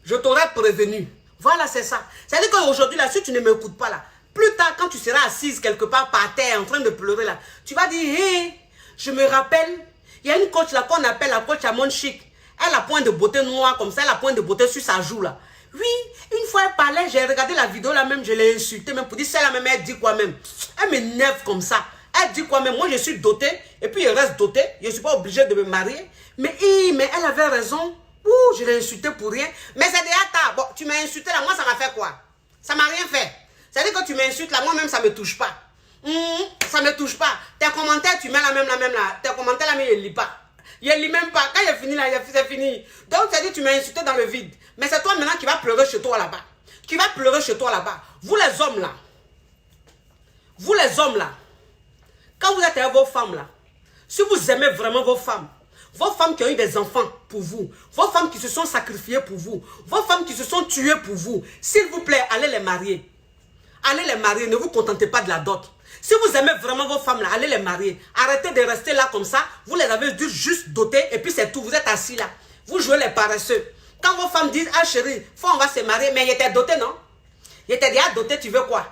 je t'aurais prévenu. Voilà, c'est ça. C'est-à-dire qu'aujourd'hui, là, si tu ne m'écoutes pas, là, plus tard, quand tu seras assise quelque part par terre, en train de pleurer, là, tu vas dire, hé, je me rappelle, il y a une coach là qu'on appelle la coach Amon Chic. Elle a point de beauté noire, comme ça, elle a point de beauté sur sa joue, là. Oui, une fois elle parlait, j'ai regardé la vidéo là même, je l'ai insultée même pour dire celle-là même, elle dit quoi même. Elle m'énerve comme ça. Elle dit quoi même, moi je suis dotée, et puis je reste dotée, je ne suis pas obligée de me marier. Mais elle avait raison. Ouh, je l'ai insultée pour rien. Mais c'est déjà tard. Bon, tu m'as insulté là, moi ça m'a fait quoi? Ça m'a rien fait. C'est-à-dire que tu m'insultes là, moi-même ça ne me touche pas. Ça ne me touche pas. Tes commentaires, tu mets la même là. Tes commentaires là, mais je ne lis pas. Il ne lit même pas. Quand il est fini là, c'est fini. Donc, ça dit, tu m'as insulté dans le vide. Mais c'est toi maintenant qui vas pleurer chez toi là-bas. Qui va pleurer chez toi là-bas. Vous les hommes là. Vous les hommes là. Quand vous êtes avec vos femmes là. Si vous aimez vraiment vos femmes qui ont eu des enfants pour vous, vos femmes qui se sont sacrifiées pour vous, vos femmes qui se sont tuées pour vous, s'il vous plaît, allez les marier. Allez les marier, ne vous contentez pas de la dot. Si vous aimez vraiment vos femmes là, allez les marier. Arrêtez de rester là comme ça. Vous les avez dû juste doter et puis c'est tout. Vous êtes assis là. Vous jouez les paresseux. Quand vos femmes disent, ah chérie, on va se marier, mais il était doté, non? Il était déjà doté, tu veux quoi?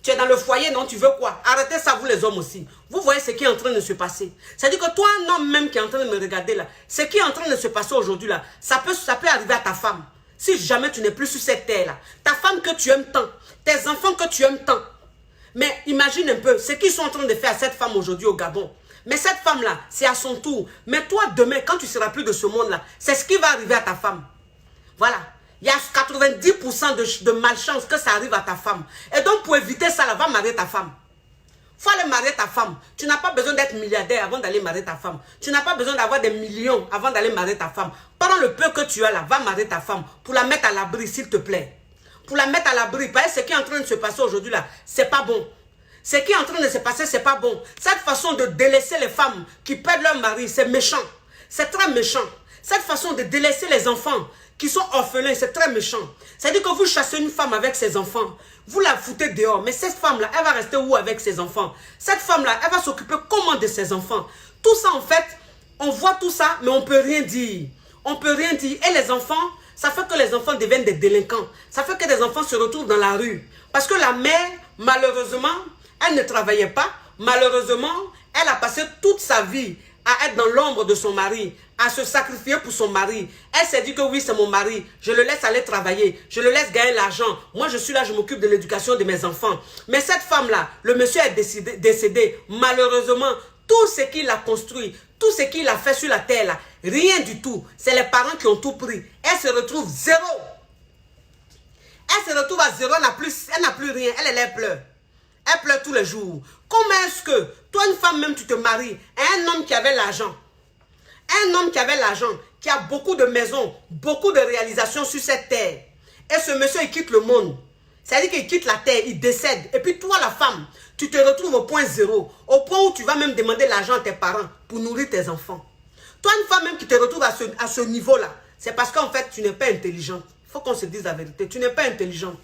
Tu es dans le foyer, non? Tu veux quoi? Arrêtez ça, vous les hommes aussi. Vous voyez ce qui est en train de se passer. C'est-à-dire que toi, un homme même qui est en train de me regarder là, ce qui est en train de se passer aujourd'hui là, ça peut arriver à ta femme. Si jamais tu n'es plus sur cette terre là, ta femme que tu aimes tant, tes enfants que tu aimes tant. Mais imagine un peu ce qu'ils sont en train de faire à cette femme aujourd'hui au Gabon. Mais cette femme-là, c'est à son tour. Mais toi, demain, quand tu seras plus de ce monde-là, c'est ce qui va arriver à ta femme. Voilà. Il y a 90% de malchance que ça arrive à ta femme. Et donc, pour éviter ça, là, va marier ta femme. Il faut aller marier ta femme. Tu n'as pas besoin d'être milliardaire avant d'aller marier ta femme. Tu n'as pas besoin d'avoir des millions avant d'aller marier ta femme. Prends le peu que tu as là, va marier ta femme pour la mettre à l'abri, s'il te plaît. Pour la mettre à l'abri. Parce que ce qui est en train de se passer aujourd'hui là, c'est pas bon. Ce qui est en train de se passer, c'est pas bon. Cette façon de délaisser les femmes qui perdent leur mari, c'est méchant. C'est très méchant. Cette façon de délaisser les enfants qui sont orphelins, c'est très méchant. C'est-à-dire que vous chassez une femme avec ses enfants, vous la foutez dehors, mais cette femme-là, elle va rester où avec ses enfants? Cette femme-là, elle va s'occuper comment de ses enfants? Tout ça, en fait, on voit tout ça, mais on ne peut rien dire. On ne peut rien dire. Et les enfants, ça fait que les enfants deviennent des délinquants. Ça fait que les enfants se retrouvent dans la rue. Parce que la mère, malheureusement, elle ne travaillait pas. Malheureusement, elle a passé toute sa vie à être dans l'ombre de son mari, à se sacrifier pour son mari. Elle s'est dit que oui, c'est mon mari, je le laisse aller travailler, je le laisse gagner l'argent. Moi, je suis là, je m'occupe de l'éducation de mes enfants. Mais cette femme-là, le monsieur est décédé. Malheureusement, tout ce qu'il a construit, tout ce qu'il a fait sur la terre, là, rien du tout. C'est les parents qui ont tout pris. Elle se retrouve zéro. Elle se retrouve à zéro, elle n'a plus rien, elle pleure. Elle pleure tous les jours. Comment est-ce que, toi une femme même, tu te maries à un homme qui avait l'argent? Un homme qui avait l'argent, qui a beaucoup de maisons, beaucoup de réalisations sur cette terre. Et ce monsieur, il quitte le monde. C'est-à-dire qu'il quitte la terre, il décède. Et puis toi, la femme, tu te retrouves au point zéro. Au point où tu vas même demander l'argent à tes parents pour nourrir tes enfants. Toi, une femme même qui te retrouve à ce niveau-là, c'est parce qu'en fait, tu n'es pas intelligente. Il faut qu'on se dise la vérité. Tu n'es pas intelligente.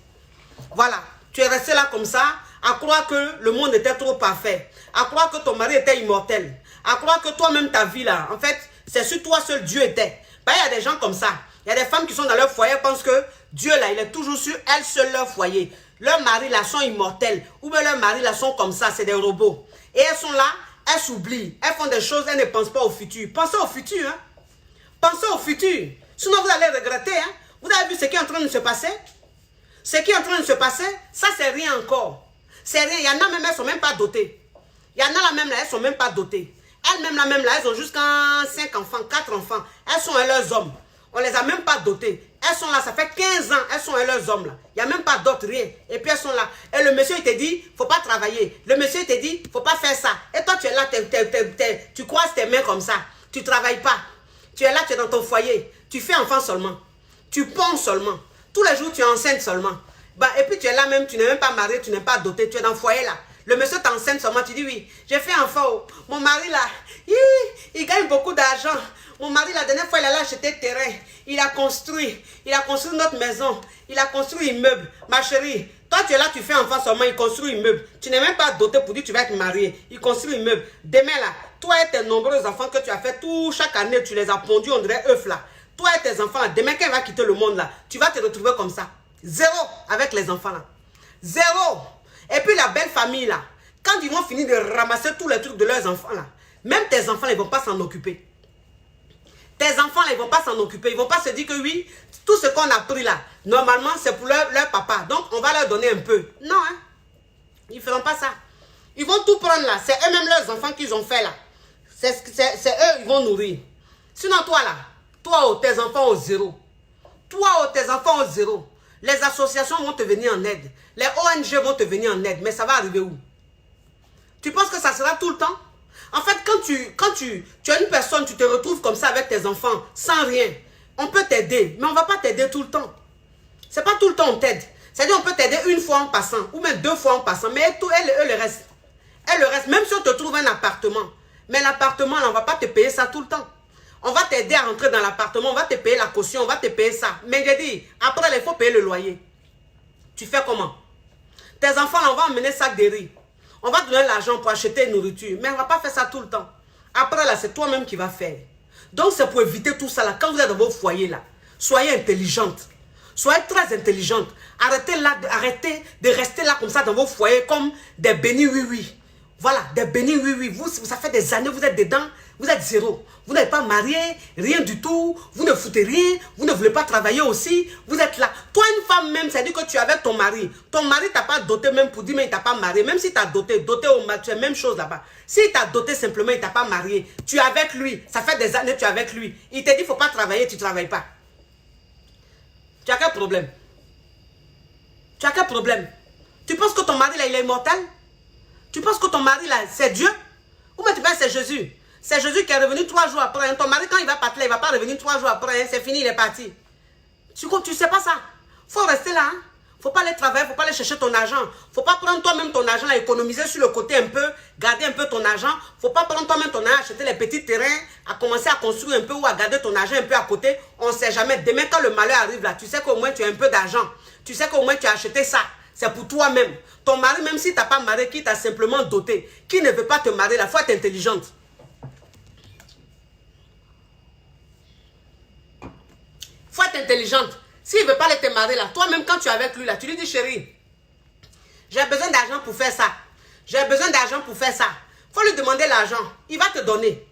Voilà. Tu es resté là comme ça, à croire que le monde était trop parfait, à croire que ton mari était immortel, à croire que toi-même ta vie là, en fait, c'est sur toi seul Dieu était. Ben, il y a des gens comme ça. Il y a des femmes qui sont dans leur foyer, pensent que Dieu là, il est toujours sur elles seules leur foyer. Leurs maris là sont immortels, ou bien leurs maris là sont comme ça, c'est des robots. Et elles sont là, elles s'oublient, elles font des choses, elles ne pensent pas au futur. Pensez au futur, hein. Pensez au futur. Sinon vous allez regretter, hein. Vous avez vu ce qui est en train de se passer? Ce qui est en train de se passer, ça c'est rien encore. C'est rien. Il y en a même, elles ne sont même pas dotées. Il y en a là même, là, elles ne sont même pas dotées. Elles-mêmes là, même là, elles ont jusqu'à 5 enfants, 4 enfants. Elles sont à leurs hommes. On ne les a même pas dotées. Elles sont là, ça fait 15 ans, elles sont à leurs hommes là. Il n'y a même pas d'autres, rien. Et puis elles sont là. Et le monsieur, il te dit, il ne faut pas travailler. Le monsieur, il te dit, il ne faut pas faire ça. Et toi, tu es là, tu croises tes mains comme ça. Tu ne travailles pas. Tu es là, tu es dans ton foyer. Tu fais enfant seulement. Tu ponds seulement. Tous les jours, tu es enceinte seulement. Bah, et puis tu es là même, tu n'es même pas marié, tu n'es pas doté, tu es dans le foyer là. Le monsieur t'enceinte seulement, tu dis oui, j'ai fait enfant. Oh. Mon mari là, il gagne beaucoup d'argent. Mon mari la dernière fois, il a acheté terrain. Il a construit notre maison. Il a construit un immeuble. Ma chérie, toi tu es là, tu fais enfant seulement, il construit un immeuble. Tu n'es même pas doté pour dire tu vas être marié. Il construit un immeuble. Demain là, toi et tes nombreux enfants que tu as fait chaque année, tu les as pondus, on dirait œufs là. Toi et tes enfants là, demain quand il va quitter le monde là, tu vas te retrouver comme ça. Zéro avec les enfants là. Zéro. Et puis la belle famille là, quand ils vont finir de ramasser tous les trucs de leurs enfants là, même tes enfants ils ne vont pas s'en occuper. Tes enfants là, ils ne vont pas s'en occuper. Ils ne vont pas se dire que oui, tout ce qu'on a pris là, normalement c'est pour leur papa. Donc on va leur donner un peu. Non, hein. Ils ne feront pas ça. Ils vont tout prendre là. C'est eux-mêmes leurs enfants qu'ils ont fait là. C'est eux ils vont nourrir. Sinon toi là, toi tes enfants au zéro. Toi tes enfants au zéro. Les associations vont te venir en aide. Les ONG vont te venir en aide. Mais ça va arriver où? Tu penses que ça sera tout le temps? En fait, quand tu as une personne, tu te retrouves comme ça avec tes enfants, sans rien. On peut t'aider, mais on ne va pas t'aider tout le temps. C'est pas tout le temps on t'aide. C'est-à-dire on peut t'aider une fois en passant, ou même 2 fois en passant, mais elle le reste. Elle le reste, même si on te trouve un appartement. Mais l'appartement, on ne va pas te payer ça tout le temps. On va t'aider à rentrer dans l'appartement, on va te payer la caution, on va te payer ça. Mais je dis, après, il faut payer le loyer. Tu fais comment? Tes enfants, on va emmener sac de riz. On va donner l'argent pour acheter nourriture. Mais on ne va pas faire ça tout le temps. Après, là, c'est toi-même qui vas faire. Donc, c'est pour éviter tout ça, là. Quand vous êtes dans vos foyers, là, soyez intelligente. Soyez très intelligente. Arrêtez de rester là comme ça dans vos foyers comme des bénis oui-oui. Voilà, des bénis oui-oui. Vous, ça fait des années, vous êtes dedans, vous êtes zéro. Vous n'êtes pas marié, rien du tout. Vous ne foutez rien, vous ne voulez pas travailler aussi. Vous êtes là. Toi, une femme même, c'est-à-dire que tu es avec ton mari. Ton mari t'a pas doté même pour dire, mais il t'a pas marié. Même si tu as doté au mari, tu es la même chose là-bas. Si t'a doté simplement, il t'a pas marié. Tu es avec lui. Ça fait des années que tu es avec lui. Il te dit, il ne faut pas travailler, tu ne travailles pas. Tu as quel problème? Tu as quel problème? Tu penses que ton mari là, il est immortel? Tu penses que ton mari là, c'est Dieu? Ou bien tu penses que c'est Jésus? C'est Jésus qui est revenu 3 jours après. Hein. Ton mari, quand il va partir, il ne va pas revenir 3 jours après. Hein. C'est fini, il est parti. Tu ne sais pas ça. Il faut rester là. Il ne faut pas aller travailler, il ne faut pas aller chercher ton argent. Il ne faut pas prendre toi-même ton argent, là, économiser sur le côté un peu, garder un peu ton argent. Il ne faut pas prendre toi-même ton argent, acheter les petits terrains, à commencer à construire un peu ou à garder ton argent un peu à côté. On ne sait jamais. Demain, quand le malheur arrive là, tu sais qu'au moins tu as un peu d'argent. Tu sais qu'au moins tu as acheté ça. C'est pour toi-même. Ton mari, même si tu n'as pas marié, qui t'a simplement doté, qui ne veut pas te marier, il faut être intelligente. Il faut être intelligente. S'il ne veut pas aller te marier là, toi-même quand tu es avec lui là, tu lui dis chérie, j'ai besoin d'argent pour faire ça. J'ai besoin d'argent pour faire ça. Il faut lui demander l'argent. Il va te donner.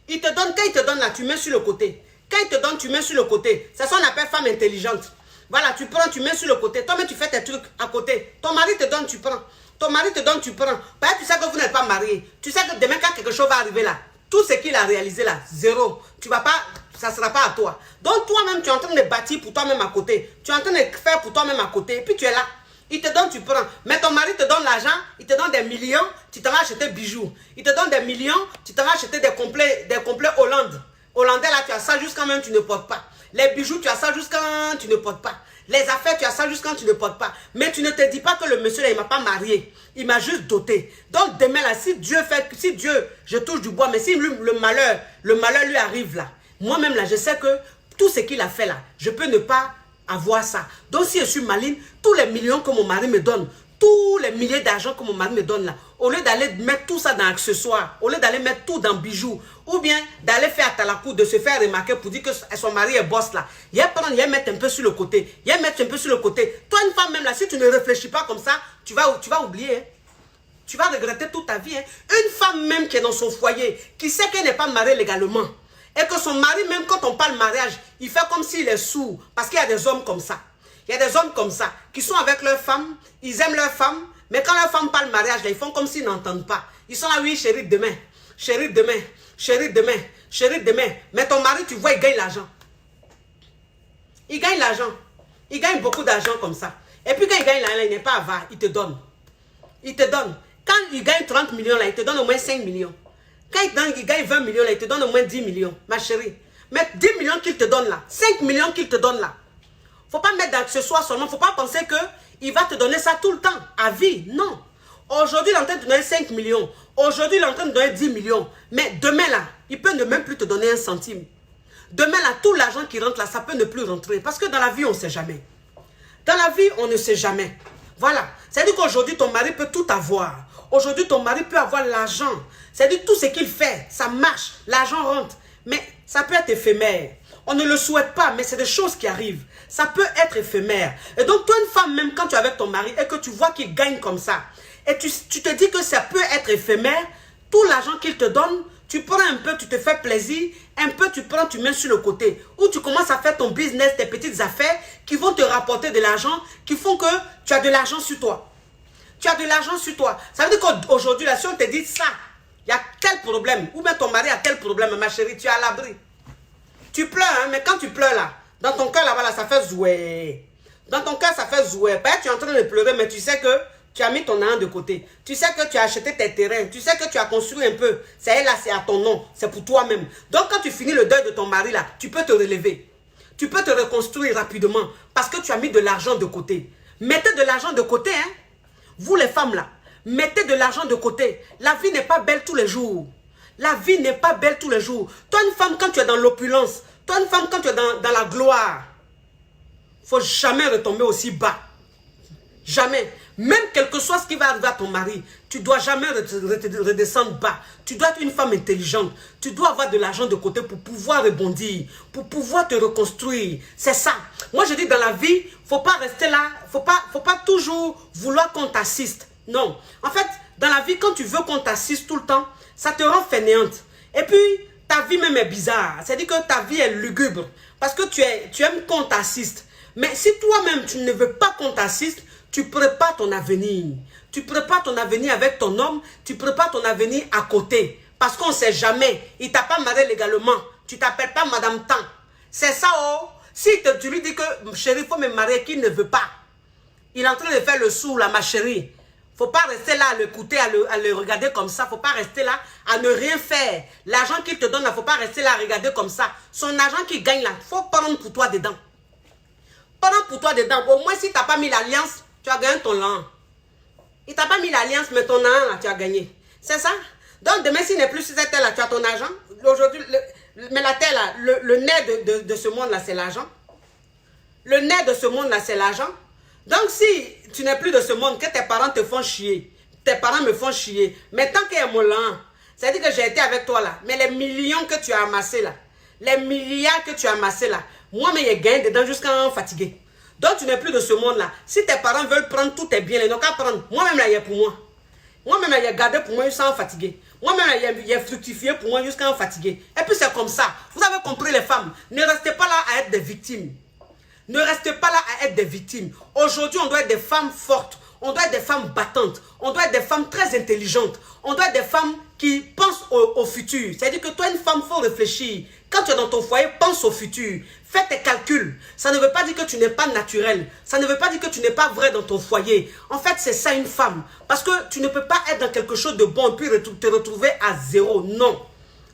Il te donne, quand il te donne là, tu mets sur le côté. Quand il te donne, tu mets sur le côté. C'est ça qu'on appelle femme intelligente. Voilà, tu prends, tu mets sur le côté. Toi-même, tu fais tes trucs à côté. Ton mari te donne, tu prends. Ton mari te donne, tu prends. Parce que tu sais que vous n'êtes pas mariés. Tu sais que demain, quand quelque chose va arriver là, tout ce qu'il a réalisé là, zéro. Tu vas pas, ça ne sera pas à toi. Donc, toi-même, tu es en train de bâtir pour toi-même à côté. Tu es en train de faire pour toi-même à côté. Et puis, tu es là. Il te donne, tu prends. Mais ton mari te donne l'argent, il te donne des millions, tu t'en vas acheter des bijoux. Il te donne des millions, tu t'en vas acheter des complets Hollande. Hollandais, là, tu as ça jusqu'à même tu ne portes pas. Les bijoux, tu as ça jusqu'à tu ne portes pas. Les affaires, tu as ça jusqu'à tu ne portes pas. Mais tu ne te dis pas que le monsieur, là, il ne m'a pas marié. Il m'a juste doté. Donc, demain, là, si Dieu, je touche du bois, mais si le malheur lui arrive, là, moi-même, là, je sais que tout ce qu'il a fait, là, je peux ne pas avoir ça. Donc, si je suis maligne, tous les millions que mon mari me donne, tous les milliers d'argent que mon mari me donne là, au lieu d'aller mettre tout ça dans accessoires, au lieu d'aller mettre tout dans bijoux, ou bien d'aller faire à la cour, de se faire remarquer pour dire que son mari est boss là, il va prendre, il va mettre un peu sur le côté, il va mettre un peu sur le côté. Toi, une femme même là, si tu ne réfléchis pas comme ça, tu vas oublier. Hein. Tu vas regretter toute ta vie. Hein. Une femme même qui est dans son foyer, qui sait qu'elle n'est pas mariée légalement, et que son mari, même quand on parle mariage, il fait comme s'il est sourd, parce qu'il y a des hommes comme ça. Il y a des hommes comme ça, qui sont avec leurs femmes, ils aiment leurs femmes, mais quand leurs femmes parlent mariage, là, ils font comme s'ils n'entendent pas. Ils sont là, oui, chérie, demain, chérie, demain, chérie, demain, chérie, demain. Mais ton mari, tu vois, il gagne l'argent. Il gagne l'argent. Il gagne beaucoup d'argent comme ça. Et puis quand il gagne l'argent, il n'est pas avare, il te donne. Il te donne. Quand il gagne 30 millions, là, il te donne au moins 5 millions. Quand il gagne 20 millions, là, il te donne au moins 10 millions, ma chérie. Mais 10 millions qu'il te donne là, 5 millions qu'il te donne là, faut pas mettre d'accessoires seulement. Faut pas penser qu'il va te donner ça tout le temps, à vie. Non. Aujourd'hui, il est en train de te donner 5 millions. Aujourd'hui, il est en train de donner 10 millions. Mais demain, là, il peut ne même plus te donner un centime. Demain, là, tout l'argent qui rentre là, ça peut ne plus rentrer. Parce que dans la vie, on ne sait jamais. Dans la vie, on ne sait jamais. Voilà. C'est-à-dire qu'aujourd'hui, ton mari peut tout avoir. Aujourd'hui, ton mari peut avoir l'argent. C'est-à-dire tout ce qu'il fait, ça marche. L'argent rentre. Mais ça peut être éphémère. On ne le souhaite pas, mais c'est des choses qui arrivent. Ça peut être éphémère. Et donc, toi, une femme, même quand tu es avec ton mari et que tu vois qu'il gagne comme ça, et tu te dis que ça peut être éphémère, tout l'argent qu'il te donne, tu prends un peu, tu te fais plaisir, un peu tu prends, tu mets sur le côté. Ou tu commences à faire ton business, tes petites affaires qui vont te rapporter de l'argent, qui font que tu as de l'argent sur toi. Tu as de l'argent sur toi. Ça veut dire qu'aujourd'hui, là, si on te dit ça, il y a tel problème, ou bien ton mari a tel problème, ma chérie, tu es à l'abri. Tu pleures, hein, mais quand tu pleures là, dans ton cœur là-bas, là, ça fait zoué. Dans ton cœur, ça fait zoué. Peut-être tu es en train de pleurer, mais tu sais que Tu as mis ton argent de côté. Tu sais que tu as acheté tes terrains. Tu sais que tu as construit un peu. C'est là, c'est à ton nom. C'est pour toi-même. Donc, quand tu finis le deuil de ton mari, là, tu peux te relever. Tu peux te reconstruire rapidement parce que tu as mis de l'argent de côté. Mettez de l'argent de côté, hein. Vous, les femmes, là, mettez de l'argent de côté. La vie n'est pas belle tous les jours. La vie n'est pas belle tous les jours. Toi, une femme, quand tu es dans l'opulence, toi, une femme, quand tu es dans la gloire, il ne faut jamais retomber aussi bas. Jamais. Même quel que soit ce qui va arriver à ton mari, tu ne dois jamais redescendre bas. Tu dois être une femme intelligente. Tu dois avoir de l'argent de côté pour pouvoir rebondir, pour pouvoir te reconstruire. C'est ça. Moi, je dis dans la vie, il ne faut pas rester là. Il ne faut pas toujours vouloir qu'on t'assiste. Non. En fait, dans la vie, quand tu veux qu'on t'assiste tout le temps, ça te rend fainéante. Et puis, ta vie même est bizarre. C'est-à-dire que ta vie est lugubre. Parce que tu aimes qu'on t'assiste. Mais si toi-même, tu ne veux pas qu'on t'assiste, tu prépares ton avenir. Tu prépares ton avenir avec ton homme. Tu prépares ton avenir à côté. Parce qu'on ne sait jamais. Il ne t'a pas marié légalement. Tu ne t'appelles pas Madame Tan. C'est ça, oh. Si tu lui dis que, chérie, il faut me marier, qu'il ne veut pas. Il est en train de faire le sourd, là, ma chérie. Il ne faut pas rester là à l'écouter, à le regarder comme ça. Il ne faut pas rester là à ne rien faire. L'argent qu'il te donne, il ne faut pas rester là à regarder comme ça. Son argent qu'il gagne là, il faut prendre pour toi dedans. Prends pour toi dedans. Au moins, si tu n'as pas mis l'alliance, tu as gagné ton lan. Il t'a pas mis l'alliance, mais ton argent, là, tu as gagné. C'est ça? Donc, demain, s'il n'est plus sur cette terre-là, tu as ton argent. Aujourd'hui, mais la terre, là, le nerf de ce monde-là, c'est l'argent. Le nerf de ce monde-là, c'est l'argent. Donc, si tu n'es plus de ce monde, que tes parents te font chier, tes parents me font chier, mais tant qu'il y a mon lan, c'est-à-dire que j'ai été avec toi, là, mais les millions que tu as amassés, là, les milliards que tu as amassés, là, moi-même, j'ai gagné dedans jusqu'à fatigué. Donc, tu n'es plus de ce monde-là. Si tes parents veulent prendre tous tes biens, ils n'ont qu'à prendre. Moi-même, là, il y a pour moi. Moi-même, là, il y a gardé pour moi jusqu'à fatigué. Moi-même, là, il y a fructifié pour moi jusqu'à fatigué. Et puis, c'est comme ça. Vous avez compris, les femmes. Ne restez pas là à être des victimes. Ne restez pas là à être des victimes. Aujourd'hui, on doit être des femmes fortes. On doit être des femmes battantes. On doit être des femmes très intelligentes. On doit être des femmes qui pensent au futur. C'est-à-dire que toi, une femme, il faut réfléchir. Quand tu es dans ton foyer, pense au futur. Fais tes calculs. Ça ne veut pas dire que tu n'es pas naturel. Ça ne veut pas dire que tu n'es pas vrai dans ton foyer. En fait, c'est ça une femme. Parce que tu ne peux pas être dans quelque chose de bon et puis te retrouver à zéro. Non.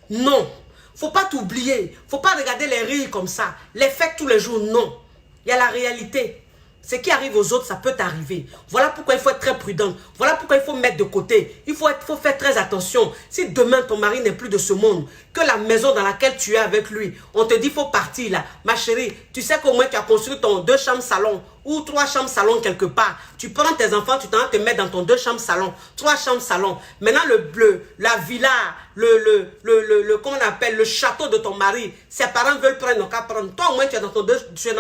Non. Faut pas t'oublier. Faut pas regarder les rires comme ça. Les faits tous les jours, non. Il y a la réalité. Ce qui arrive aux autres, ça peut t'arriver. Voilà pourquoi il faut être très prudent. Voilà pourquoi il faut mettre de côté. Il faut faire très attention. Si demain ton mari n'est plus de ce monde, que la maison dans laquelle tu es avec lui, on te dit il faut partir là. Ma chérie, tu sais qu'au moins tu as construit ton 2 chambres salon ou 3 chambres salon quelque part. Tu prends tes enfants, tu t'en te mettre dans ton 2 chambres salon, 3 chambres salon. Maintenant le bleu, la villa, comment on appelle, le château de ton mari, ses parents veulent prendre, donc à prendre. Toi au moins tu es dans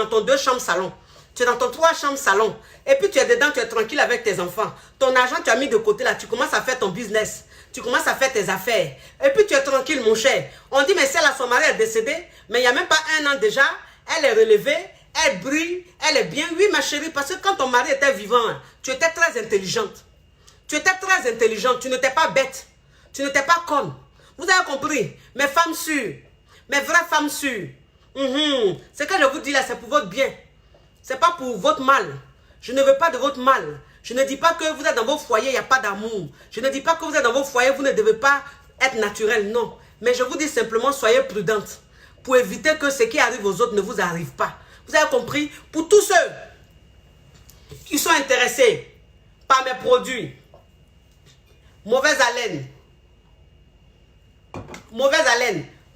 ton 2 chambres salon. Tu es dans ton 3 chambres salon. Et puis tu es dedans, tu es tranquille avec tes enfants. Ton argent, tu as mis de côté là. Tu commences à faire ton business. Tu commences à faire tes affaires. Et puis tu es tranquille, mon cher. On dit, mais celle-là, son mari est décédé. Mais il n'y a même pas 1 an déjà. Elle est relevée. Elle brille. Elle est bien. Oui, ma chérie. Parce que quand ton mari était vivant, tu étais très intelligente. Tu étais très intelligente. Tu n'étais pas bête. Tu n'étais pas conne. Vous avez compris? Mes femmes sûres. Mes vraies femmes sûres. Ce que je vous dis là, c'est pour votre bien. Ce n'est pas pour votre mal. Je ne veux pas de votre mal. Je ne dis pas que vous êtes dans vos foyers, il n'y a pas d'amour. Je ne dis pas que vous êtes dans vos foyers, vous ne devez pas être naturel. Non. Mais je vous dis simplement, soyez prudente. Pour éviter que ce qui arrive aux autres ne vous arrive pas. Vous avez compris? Pour tous ceux qui sont intéressés par mes produits, mauvaise haleine,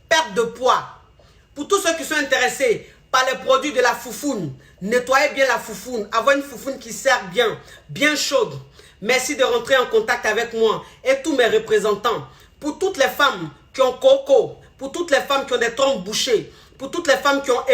perte de poids. Pour tous ceux qui sont intéressés par les produits de la foufoune, nettoyez bien la foufoune, avoir une foufoune qui sert bien, bien chaude. Merci de rentrer en contact avec moi et tous mes représentants. Pour toutes les femmes qui ont coco, pour toutes les femmes qui ont des trompes bouchées, pour toutes les femmes qui ont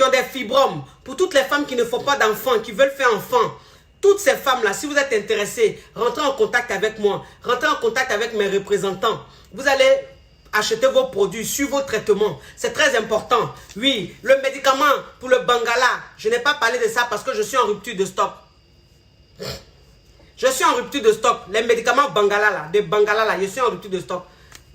des fibromes, pour toutes les femmes qui ne font pas d'enfants, qui veulent faire enfant. Toutes ces femmes-là, si vous êtes intéressés, rentrez en contact avec moi, rentrez en contact avec mes représentants. Vous allez achetez vos produits, suivez vos traitements. C'est très important. Oui, le médicament pour le Bangala, je n'ai pas parlé de ça parce que je suis en rupture de stock. Je suis en rupture de stock. Les médicaments Bangala, là, de Bangala, là, je suis en rupture de stock.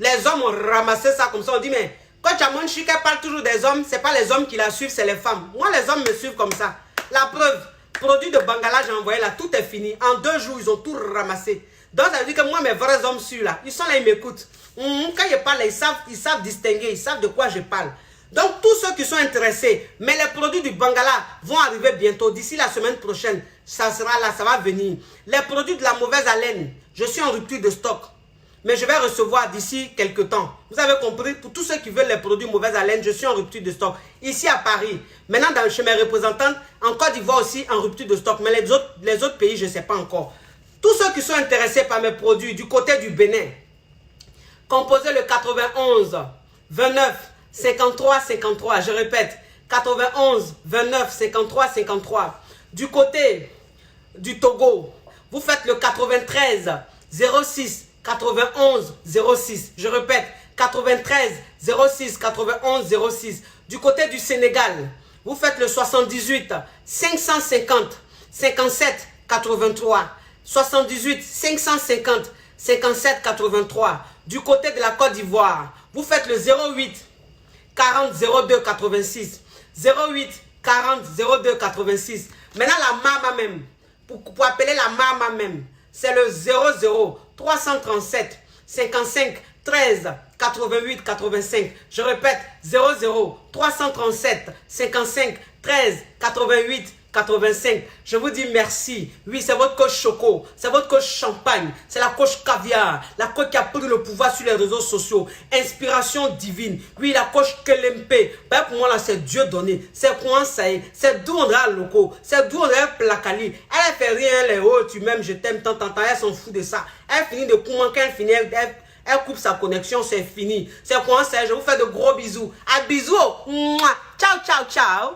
Les hommes ont ramassé ça comme ça. On dit, mais quand Chamon Chika parle toujours des hommes, ce n'est pas les hommes qui la suivent, c'est les femmes. Moi, les hommes me suivent comme ça. La preuve, Produit de Bangala, j'ai envoyé là, tout est fini. En 2 jours, ils ont tout ramassé. Donc, ça veut dire que moi, mes vrais hommes sûrs là, ils sont là, ils m'écoutent. Quand je parle, ils savent distinguer, ils savent de quoi je parle. Donc, tous ceux qui sont intéressés, mais les produits du Bangala vont arriver bientôt. D'ici la semaine prochaine, ça sera là, ça va venir. Les produits de la mauvaise haleine, je suis en rupture de stock. Mais je vais recevoir d'ici quelques temps. Vous avez compris? Pour tous ceux qui veulent les produits mauvaise haleine, je suis en rupture de stock. Ici à Paris. Maintenant, chez mes représentants, en Côte d'Ivoire aussi, en rupture de stock. Mais les autres pays, je ne sais pas encore. Tous ceux qui sont intéressés par mes produits du côté du Bénin, composez le 91 29 53 53. Je répète, 91 29 53 53. Du côté du Togo, vous faites le 93 06 91 06. Je répète, 93 06 91 06. Du côté du Sénégal, vous faites le 78 550 57 83. 78 550 57 83. Du côté de la Côte d'Ivoire, vous faites le 08 40 02 86. 08 40 02 86. Maintenant, la mama même, pour appeler la mama même, c'est le 00 337 55 13 88 85. Je répète, 00 337 55 13 88 85. Je vous dis merci. Oui, c'est votre coach Choco, c'est votre coach Champagne, c'est la coach Caviar, la coach qui a pris le pouvoir sur les réseaux sociaux. Inspiration divine. Oui, la coach Kelempe. Ben pour moi là, c'est Dieu donné. C'est pour ça, c'est d'où on a loco, c'est d'où on a placali. Elle fait rien, les oh, tu m'aimes, je t'aime, tant, elle s'en fout de ça. Elle finit de comment qu'elle finit, elle coupe sa connexion, c'est fini. C'est pour ça, je vous fais de gros bisous. À bisous. Ciao, ciao, ciao.